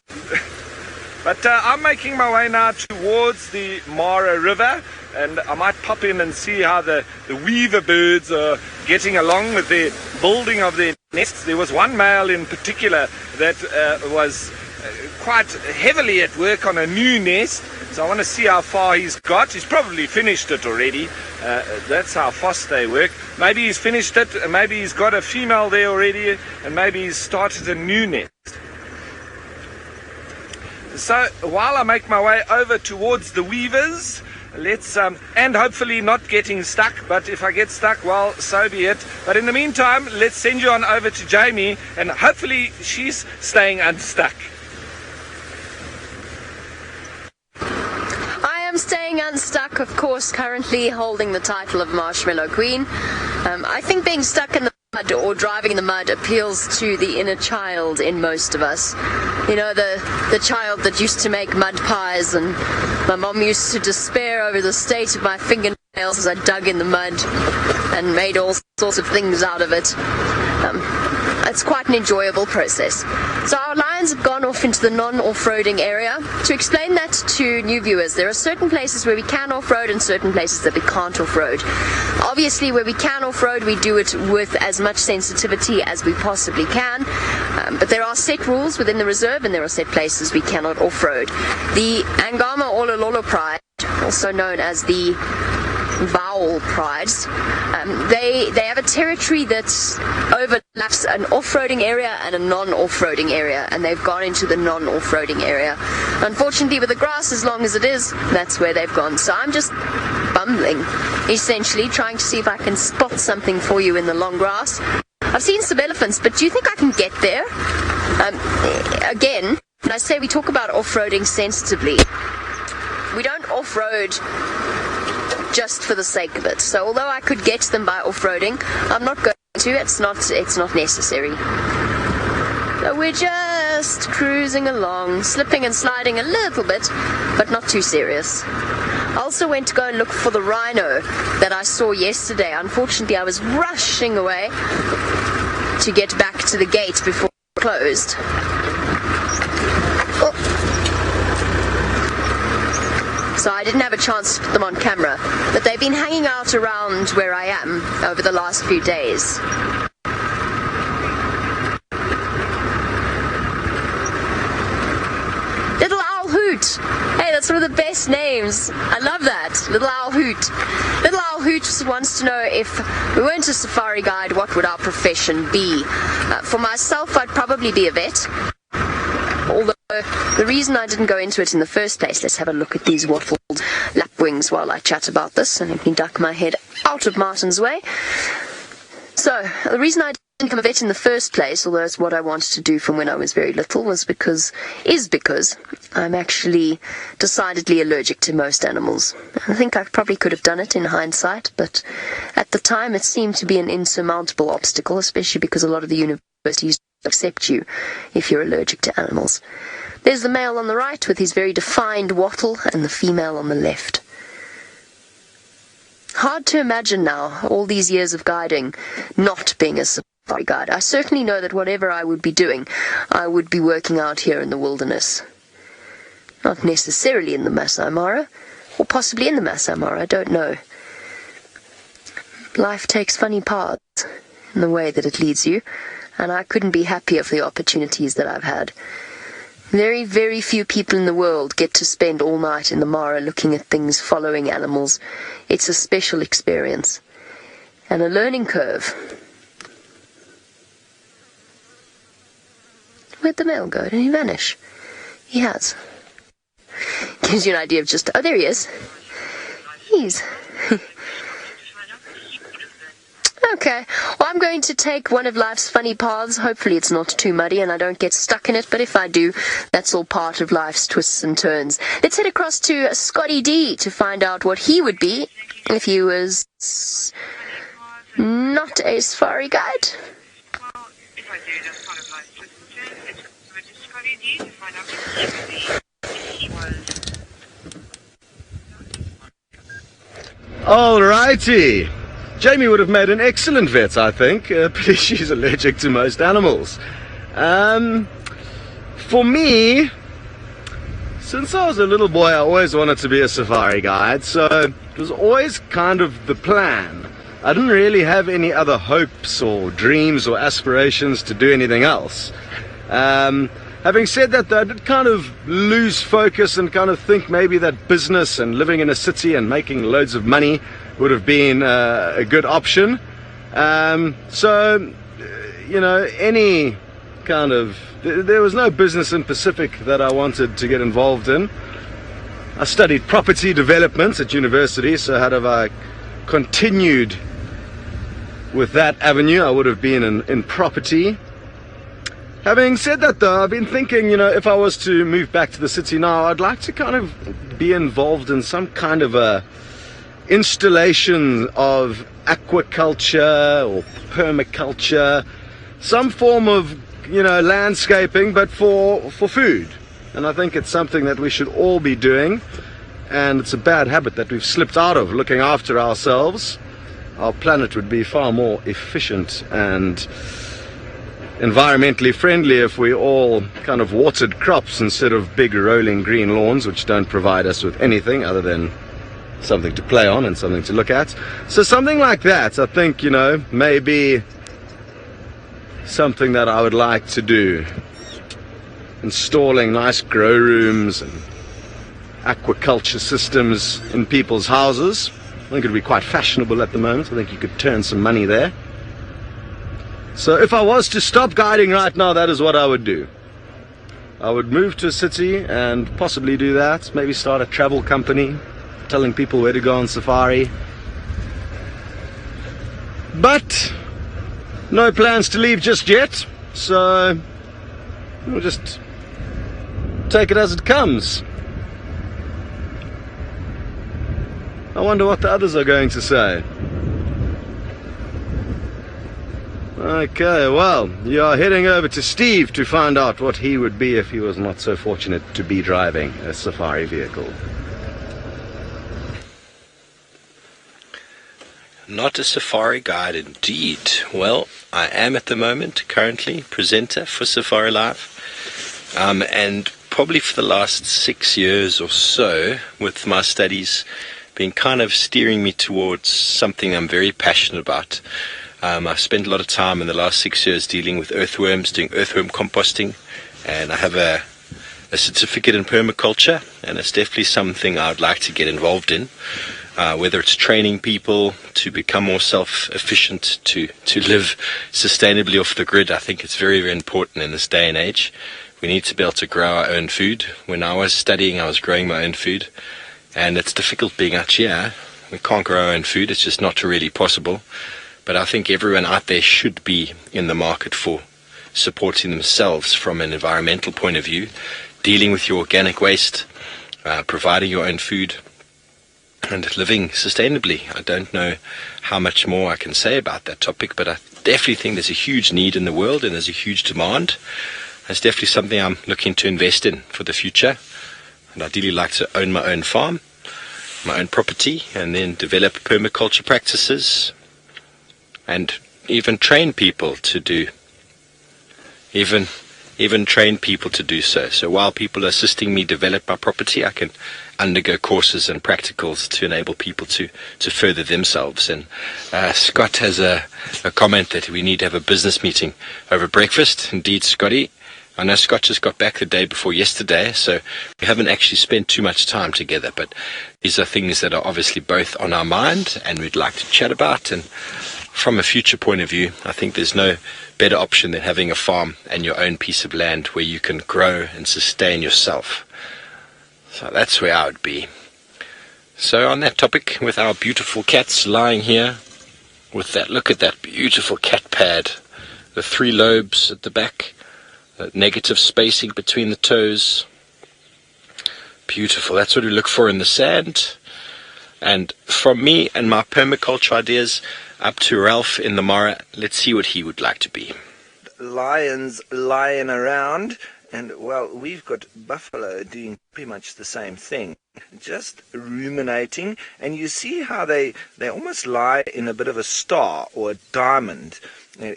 But I'm making my way now towards the Mara River, and I might pop in and see how the weaver birds are getting along with their building of their nests. There was one male in particular that was quite heavily at work on a new nest, so I want to see how far he's got. He's probably finished it already. That's how fast they work. Maybe he's finished it, and maybe he's got a female there already, and maybe he's started a new nest. So while I make my way over towards the weavers, let's and hopefully not getting stuck, but if I get stuck, well, so be it. But in the meantime, let's send you on over to Jamie, and hopefully she's staying unstuck. I am staying unstuck, of course, currently holding the title of Marshmallow Queen. I think being stuck in the mud or driving in the mud appeals to the inner child in most of us. You know, the child that used to make mud pies, and my mom used to despair over the state of my fingernails as I dug in the mud and made all sorts of things out of it. It's quite an enjoyable process. So our lions have gone off into the non-off-roading area. To explain that to new viewers, there are certain places where we can off-road and certain places that we can't off-road. Obviously, where we can off-road, we do it with as much sensitivity as we possibly can. But there are set rules within the reserve, and there are set places we cannot off-road. The Angama Olololo Pride, also known as the Vowel Prides, they have a territory that overlaps an off-roading area and a non-off-roading area, and they've gone into the non-off-roading area. Unfortunately, with the grass as long as it is, that's where they've gone. So I'm just bumbling, essentially, trying to see if I can spot something for you in the long grass. I've seen some elephants, but do you think I can get there? Again, when I say we talk about off-roading sensitively, we don't off-road just for the sake of it. So although I could get them by off-roading, I'm not going to. It's not necessary. So we're just cruising along, slipping and sliding a little bit, but not too serious. I also went to go and look for the rhino that I saw yesterday. Unfortunately, I was rushing away, to get back to the gate before it closed. Oh. So I didn't have a chance to put them on camera, but they've been hanging out around where I am over the last few days. Little Owl Hoot! Hey, that's one of the best names. I love that. Little Owl Hoot. Little Owl Hoot wants to know, if we weren't a safari guide, what would our profession be? For myself, I'd probably be a vet. Although the reason I didn't go into it in the first place, let's have a look at these waffled lapwings while I chat about this, and let me duck my head out of Martin's way. So, the reason I didn't become a vet in the first place, although it's what I wanted to do from when I was very little, is because I'm actually decidedly allergic to most animals. I think I probably could have done it in hindsight, but at the time it seemed to be an insurmountable obstacle, especially because a lot of the universities accept you if you're allergic to animals. There's the male on the right with his very defined wattle, and the female on the left. Hard to imagine now, all these years of guiding, not being a safari guide. I certainly know that whatever I would be doing, I would be working out here in the wilderness. Not necessarily in the Masai Mara, or possibly in the Masai Mara, I don't know. Life takes funny paths in the way that it leads you, and I couldn't be happier for the opportunities that I've had. Very, very few people in the world get to spend all night in the Mara looking at things, following animals. It's a special experience, and a learning curve. Where'd the male go? Did he vanish? He has. Gives you an idea of just... Oh, there he is. He's... Okay, well, I'm going to take one of life's funny paths. Hopefully it's not too muddy and I don't get stuck in it, but if I do, that's all part of life's twists and turns. Let's head across to Scotty D to find out what he would be if he was not a safari guide. Well, if I do, that's part of life's twists and turns. Let's go to Scotty D to find out if he was... Alrighty. Jamie would have made an excellent vet, I think, but she's allergic to most animals. For me, since I was a little boy, I always wanted to be a safari guide, so it was always kind of the plan. I didn't really have any other hopes or dreams or aspirations to do anything else. Having said that, though, I did kind of lose focus and kind of think maybe that business and living in a city and making loads of money would have been a good option. So, you know, any kind of... There was no business in Pacific that I wanted to get involved in. I studied property development at university, so had I continued with that avenue, I would have been in property. Having said that, though, I've been thinking, you know, if I was to move back to the city now, I'd like to kind of be involved in some kind of a installation of aquaculture or permaculture, some form of, you know, landscaping, but for food. And I think it's something that we should all be doing, and it's a bad habit that we've slipped out of, looking after ourselves. Our planet would be far more efficient and environmentally friendly if we all kind of watered crops instead of big rolling green lawns which don't provide us with anything other than something to play on and something to look at. So something like that, I think, you know, maybe something that I would like to do. Installing nice grow rooms and aquaculture systems in people's houses. I think it would be quite fashionable at the moment. I think you could turn some money there. So if I was to stop guiding right now, that is what I would do. I would move to a city and possibly do that. Maybe start a travel company, telling people where to go on safari. But no plans to leave just yet, so we'll just take it as it comes. I wonder what the others are going to say. Okay, well, you are heading over to Steve to find out what he would be if he was not so fortunate to be driving a safari vehicle. Not a safari guide indeed. Well, I am at the moment currently presenter for Safari Life, and probably for the last 6 years or so, with my studies been kind of steering me towards something I'm very passionate about. I've spent a lot of time in the last 6 years dealing with earthworms, doing earthworm composting, and I have a certificate in permaculture, and it's definitely something I'd like to get involved in. Whether it's training people to become more self-efficient, to live sustainably off the grid, I think it's very, very important in this day and age. We need to be able to grow our own food. When I was studying, I was growing my own food, and it's difficult being out here. We can't grow our own food. It's just not really possible. But I think everyone out there should be in the market for supporting themselves from an environmental point of view, dealing with your organic waste, providing your own food, and living sustainably. I don't know how much more I can say about that topic, but I definitely think there's a huge need in the world and there's a huge demand. It's definitely something I'm looking to invest in for the future. I'd ideally like to own my own farm, my own property, and then develop permaculture practices and even train people to do so. So while people are assisting me develop my property, I can undergo courses and practicals to enable people to further themselves. And Scott has a comment that we need to have a business meeting over breakfast. Indeed, Scotty. I know Scott just got back the day before yesterday, so we haven't actually spent too much time together, but these are things that are obviously both on our mind and we'd like to chat about. And from a future point of view, I think there's no better option than having a farm and your own piece of land where you can grow and sustain yourself. So that's where I would be. So on that topic, with our beautiful cats lying here, with that, look at that beautiful cat pad, the 3 lobes at the back, the negative spacing between the toes. Beautiful. That's what we look for in the sand. And from me and my permaculture ideas, up to Ralph in the Mara, let's see what he would like to be. Lions lying around, and well, we've got buffalo doing pretty much the same thing, just ruminating. And you see how they almost lie in a bit of a star or a diamond,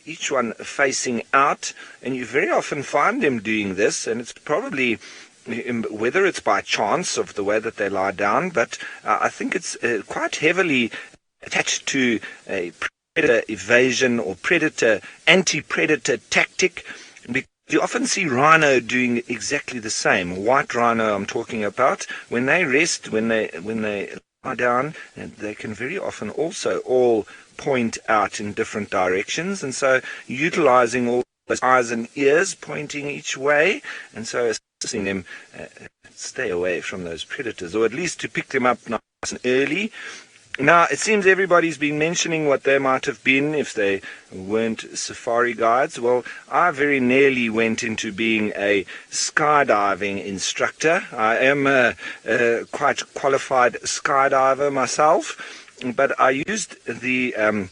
each one facing out, and you very often find them doing this, and it's probably whether it's by chance of the way that they lie down, but I think it's quite heavily attached to a predator evasion or predator anti-predator tactic. You often see rhino doing exactly the same. White rhino I'm talking about. When they rest, when they lie down, and they can very often also all point out in different directions, and so utilizing all those eyes and ears pointing each way, and so assisting them stay away from those predators, or at least to pick them up nice and early. Now, it seems everybody's been mentioning what they might have been if they weren't safari guides. Well, I very nearly went into being a skydiving instructor. I am a quite qualified skydiver myself, but I used the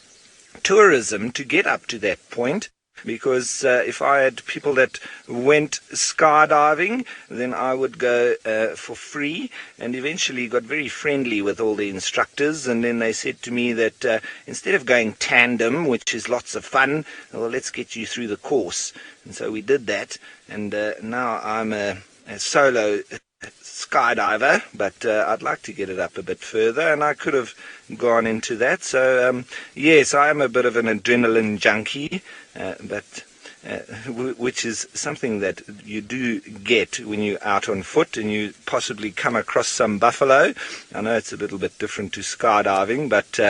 tourism to get up to that point. Because if I had people that went skydiving, then I would go for free, and eventually got very friendly with all the instructors, and then they said to me that instead of going tandem, which is lots of fun, well, let's get you through the course. And so we did that, and now I'm a solo skydiver, but I'd like to get it up a bit further, and I could have gone into that. So yes, I am a bit of an adrenaline junkie, but which is something that you do get when you're out on foot and you possibly come across some buffalo. I know it's a little bit different to skydiving, but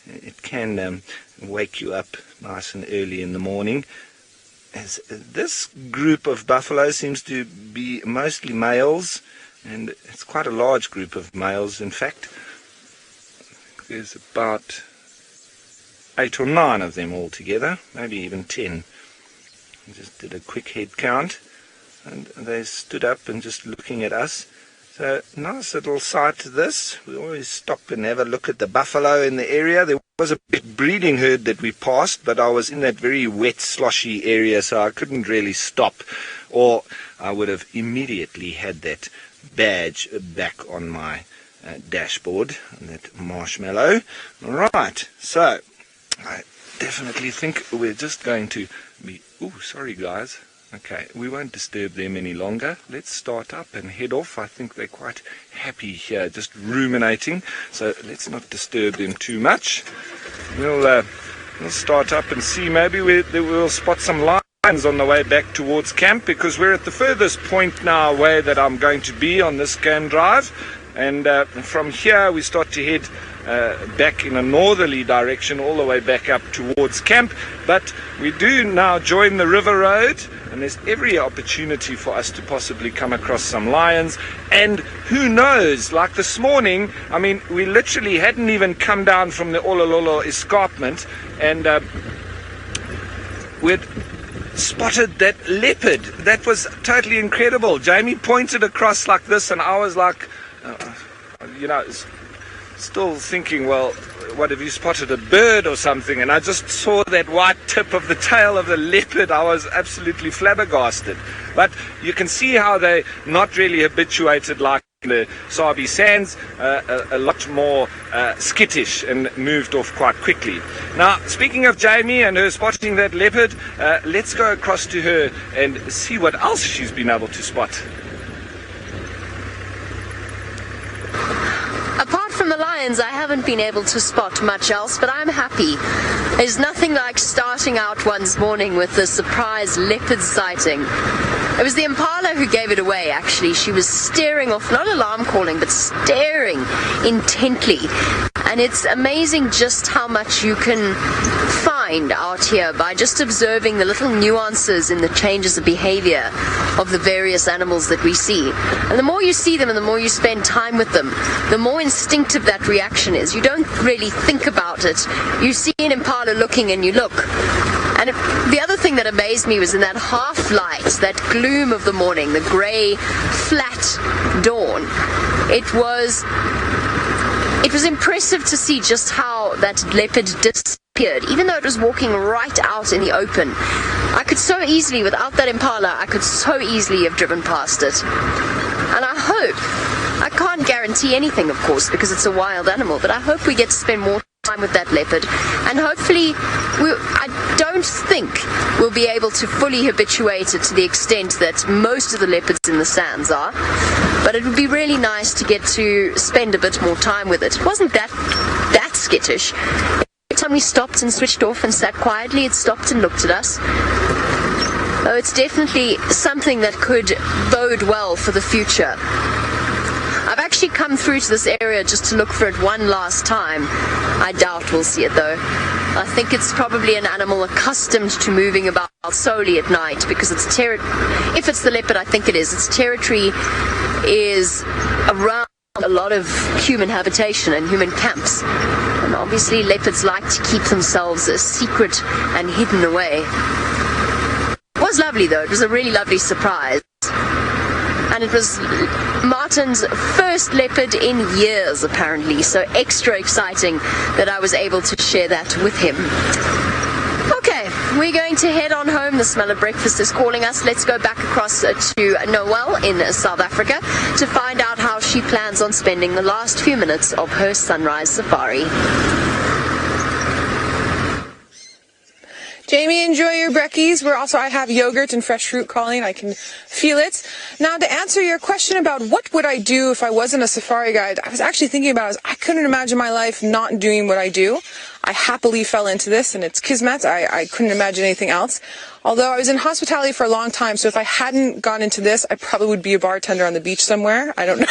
it can wake you up nice and early in the morning. As this group of buffalo seems to be mostly males, and it's quite a large group of males, in fact. There's about 8 or 9 of them altogether, maybe even 10. I just did a quick head count, and they stood up and just looking at us. So, nice little sight this. We always stop and have a look at the buffalo in the area. There was a big breeding herd that we passed, but I was in that very wet, sloshy area, so I couldn't really stop, or I would have immediately had that badge back on my dashboard, that marshmallow. Right, so I definitely think we're just going to be... Oh, sorry guys. Okay, we won't disturb them any longer. Let's start up and head off. I think they're quite happy here, just ruminating. So let's not disturb them too much. We'll start up and see. Maybe we'll spot some lions on the way back towards camp, because we're at the furthest point now away that I'm going to be on this scan drive. And from here we start to head back in a northerly direction all the way back up towards camp. But we do now join the river road, and there's every opportunity for us to possibly come across some lions. And who knows, like this morning, I mean, we literally hadn't even come down from the Olololo escarpment, and we'd spotted that leopard. That was totally incredible. Jamie pointed across like this, and I was like, still thinking, well, what, have you spotted a bird or something? And I just saw that white tip of the tail of the leopard. I was absolutely flabbergasted. But you can see how they're not really habituated like the Sabi sands, a lot more skittish, and moved off quite quickly. Now, speaking of Jamie and her spotting that leopard, let's go across to her and see what else she's been able to spot. Apart from the lions, I haven't been able to spot much else, but I'm happy. There's nothing like starting out one's morning with a surprise leopard sighting. It was the impala who gave it away, actually. She was staring off, not alarm calling, but staring intently. And it's amazing just how much you can find out here by just observing the little nuances in the changes of behavior of the various animals that we see. And the more you see them and the more you spend time with them, the more instinctive that reaction is. You don't really think about it. You see an impala looking and you look. And the other thing that amazed me was in that half light, that gloom of the morning, the grey, flat dawn. It was impressive to see just how that leopard disappeared, even though it was walking right out in the open. I could so easily, without that impala, I could so easily have driven past it. And I can't guarantee anything, of course, because it's a wild animal, but I hope we get to spend more time with that leopard, and hopefully I don't think we'll be able to fully habituate it to the extent that most of the leopards in the sands are, but it would be really nice to get to spend a bit more time with it. It wasn't that skittish. Every time we stopped and switched off and sat quietly, it stopped and looked at us. Oh, it's definitely something that could bode well for the future. I've actually come through to this area just to look for it one last time. I doubt we'll see it though. I think it's probably an animal accustomed to moving about solely at night, because its if it's the leopard, I think it is, its territory is around a lot of human habitation and human camps. And obviously leopards like to keep themselves a secret and hidden away. It was lovely though. It was a really lovely surprise. And it was Martin's first leopard in years, apparently, so extra exciting that I was able to share that with him. Okay, we're going to head on home. The smell of breakfast is calling us. Let's go back across to Noel in South Africa to find out how she plans on spending the last few minutes of her sunrise safari. Jamie, enjoy your brekkies. I have yogurt and fresh fruit calling. I can feel it. Now, to answer your question about what would I do if I wasn't a safari guide, I was actually thinking about it. I couldn't imagine my life not doing what I do. I happily fell into this, and it's kismet. I couldn't imagine anything else. Although I was in hospitality for a long time, so if I hadn't gone into this, I probably would be a bartender on the beach somewhere. I don't know.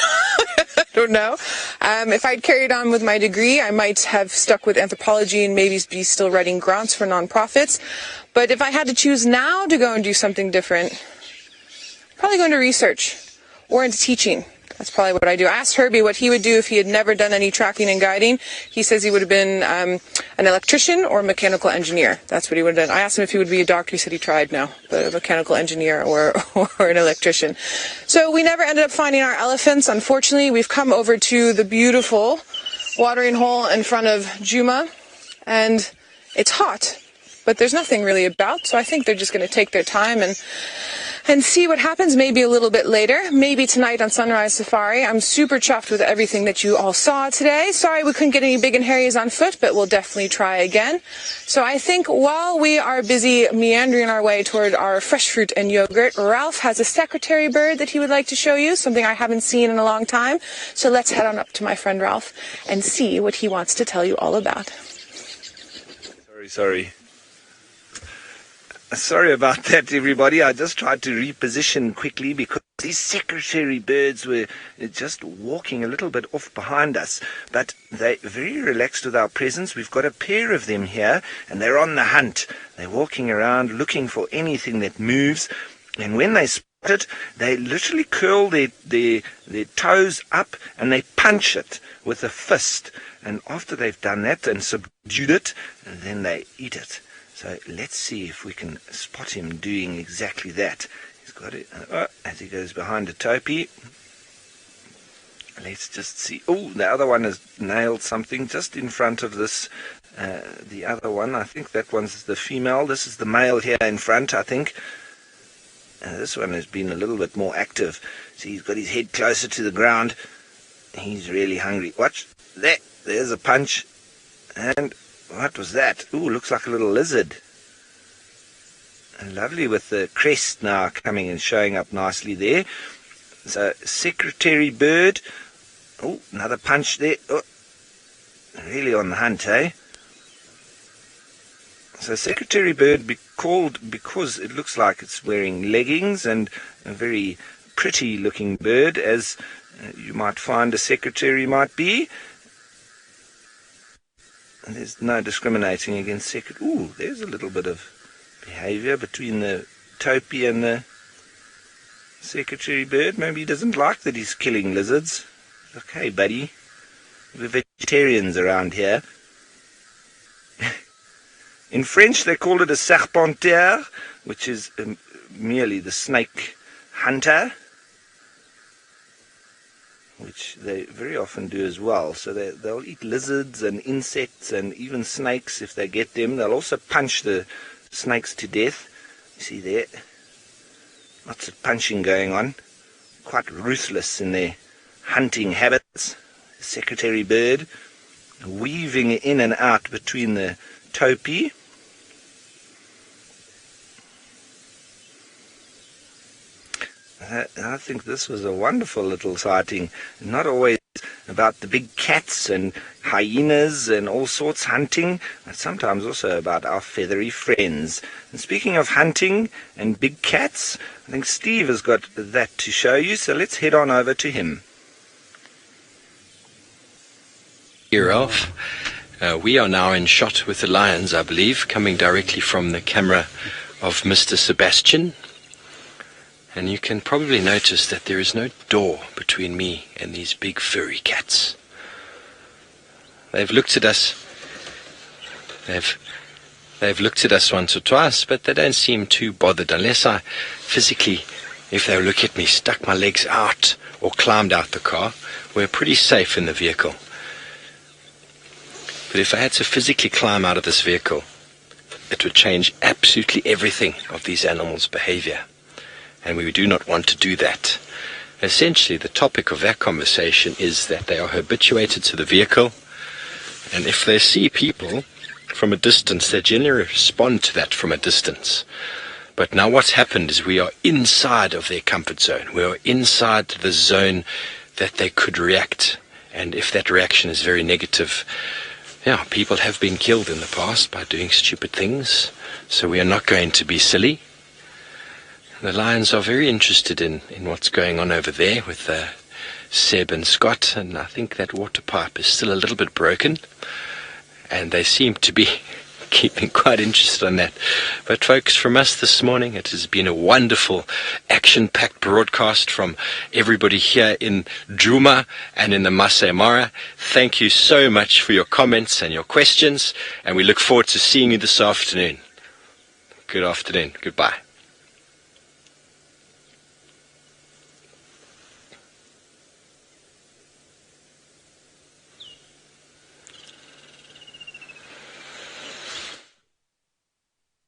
I don't know. If I'd carried on with my degree, I might have stuck with anthropology and maybe be still writing grants for nonprofits. But if I had to choose now to go and do something different, probably go into research or into teaching. That's probably what I do. I asked Herbie what he would do if he had never done any tracking and guiding. He says he would have been an electrician or a mechanical engineer. That's what he would have done. I asked him if he would be a doctor. He said he tried now, but a mechanical engineer or an electrician. So we never ended up finding our elephants. Unfortunately, we've come over to the beautiful watering hole in front of Djuma, and it's hot, but there's nothing really about. So I think they're just going to take their time and and see what happens maybe a little bit later, maybe tonight on Sunrise Safari. I'm super chuffed with everything that you all saw today. Sorry we couldn't get any big and hairies on foot, but we'll definitely try again. So I think while we are busy meandering our way toward our fresh fruit and yogurt, Ralph has a secretary bird that he would like to show you, something I haven't seen in a long time. So let's head on up to my friend Ralph and see what he wants to tell you all about. Sorry about that, everybody. I just tried to reposition quickly because these secretary birds were just walking a little bit off behind us. But they're very relaxed with our presence. We've got a pair of them here, and they're on the hunt. They're walking around looking for anything that moves. And when they spot it, they literally curl their toes up and they punch it with a fist. And after they've done that and subdued it, and then they eat it. So let's see if we can spot him doing exactly that. He's got it as he goes behind a topi. Let's just see. Oh, the other one has nailed something just in front of this. The other one, I think that one's the female. This is the male here in front, I think. This one has been a little bit more active. See, he's got his head closer to the ground. He's really hungry. Watch that. There's a punch. And what was that? Ooh, looks like a little lizard. And lovely with the crest now coming and showing up nicely there. So, secretary bird. Oh, another punch there. Oh, really on the hunt, eh? So, secretary bird be called because it looks like it's wearing leggings, and a very pretty looking bird, as you might find a secretary might be. And there's no discriminating against secretary. Ooh, there's a little bit of behavior between the topi and the secretary bird. Maybe he doesn't like that he's killing lizards. Okay, buddy. We're vegetarians around here. In French, they call it a serpentaire, which is merely the snake hunter, which they very often do as well. So they'll eat lizards and insects and even snakes if they get them. They'll also punch the snakes to death. You see there? Lots of punching going on. Quite ruthless in their hunting habits. Secretary bird weaving in and out between the topi. I think this was a wonderful little sighting. Not always about the big cats and hyenas and all sorts hunting, but sometimes also about our feathery friends. And speaking of hunting and big cats, I think Steve has got that to show you, so let's head on over to him. Here, Ralph. We are now in shot with the lions, I believe, coming directly from the camera of Mr. Sebastian. And you can probably notice that there is no door between me and these big furry cats. They've looked at us. They've looked at us once or twice, but they don't seem too bothered unless I physically, if they look at me, stuck my legs out or climbed out the car. We're pretty safe in the vehicle. But if I had to physically climb out of this vehicle, it would change absolutely everything of these animals' behavior. And we do not want to do that. Essentially, the topic of that conversation is that they are habituated to the vehicle, and if they see people from a distance, they generally respond to that from a distance. But now what's happened is we are inside of their comfort zone. We are inside the zone that they could react. And if that reaction is very negative, yeah, people have been killed in the past by doing stupid things. So we are not going to be silly. The lions are very interested in what's going on over there with Seb and Scott, and I think that water pipe is still a little bit broken, and they seem to be keeping quite interested on that. But folks, from us this morning, it has been a wonderful action-packed broadcast from everybody here in Djuma and in the Masai Mara. Thank you so much for your comments and your questions, and we look forward to seeing you this afternoon. Good afternoon. Goodbye.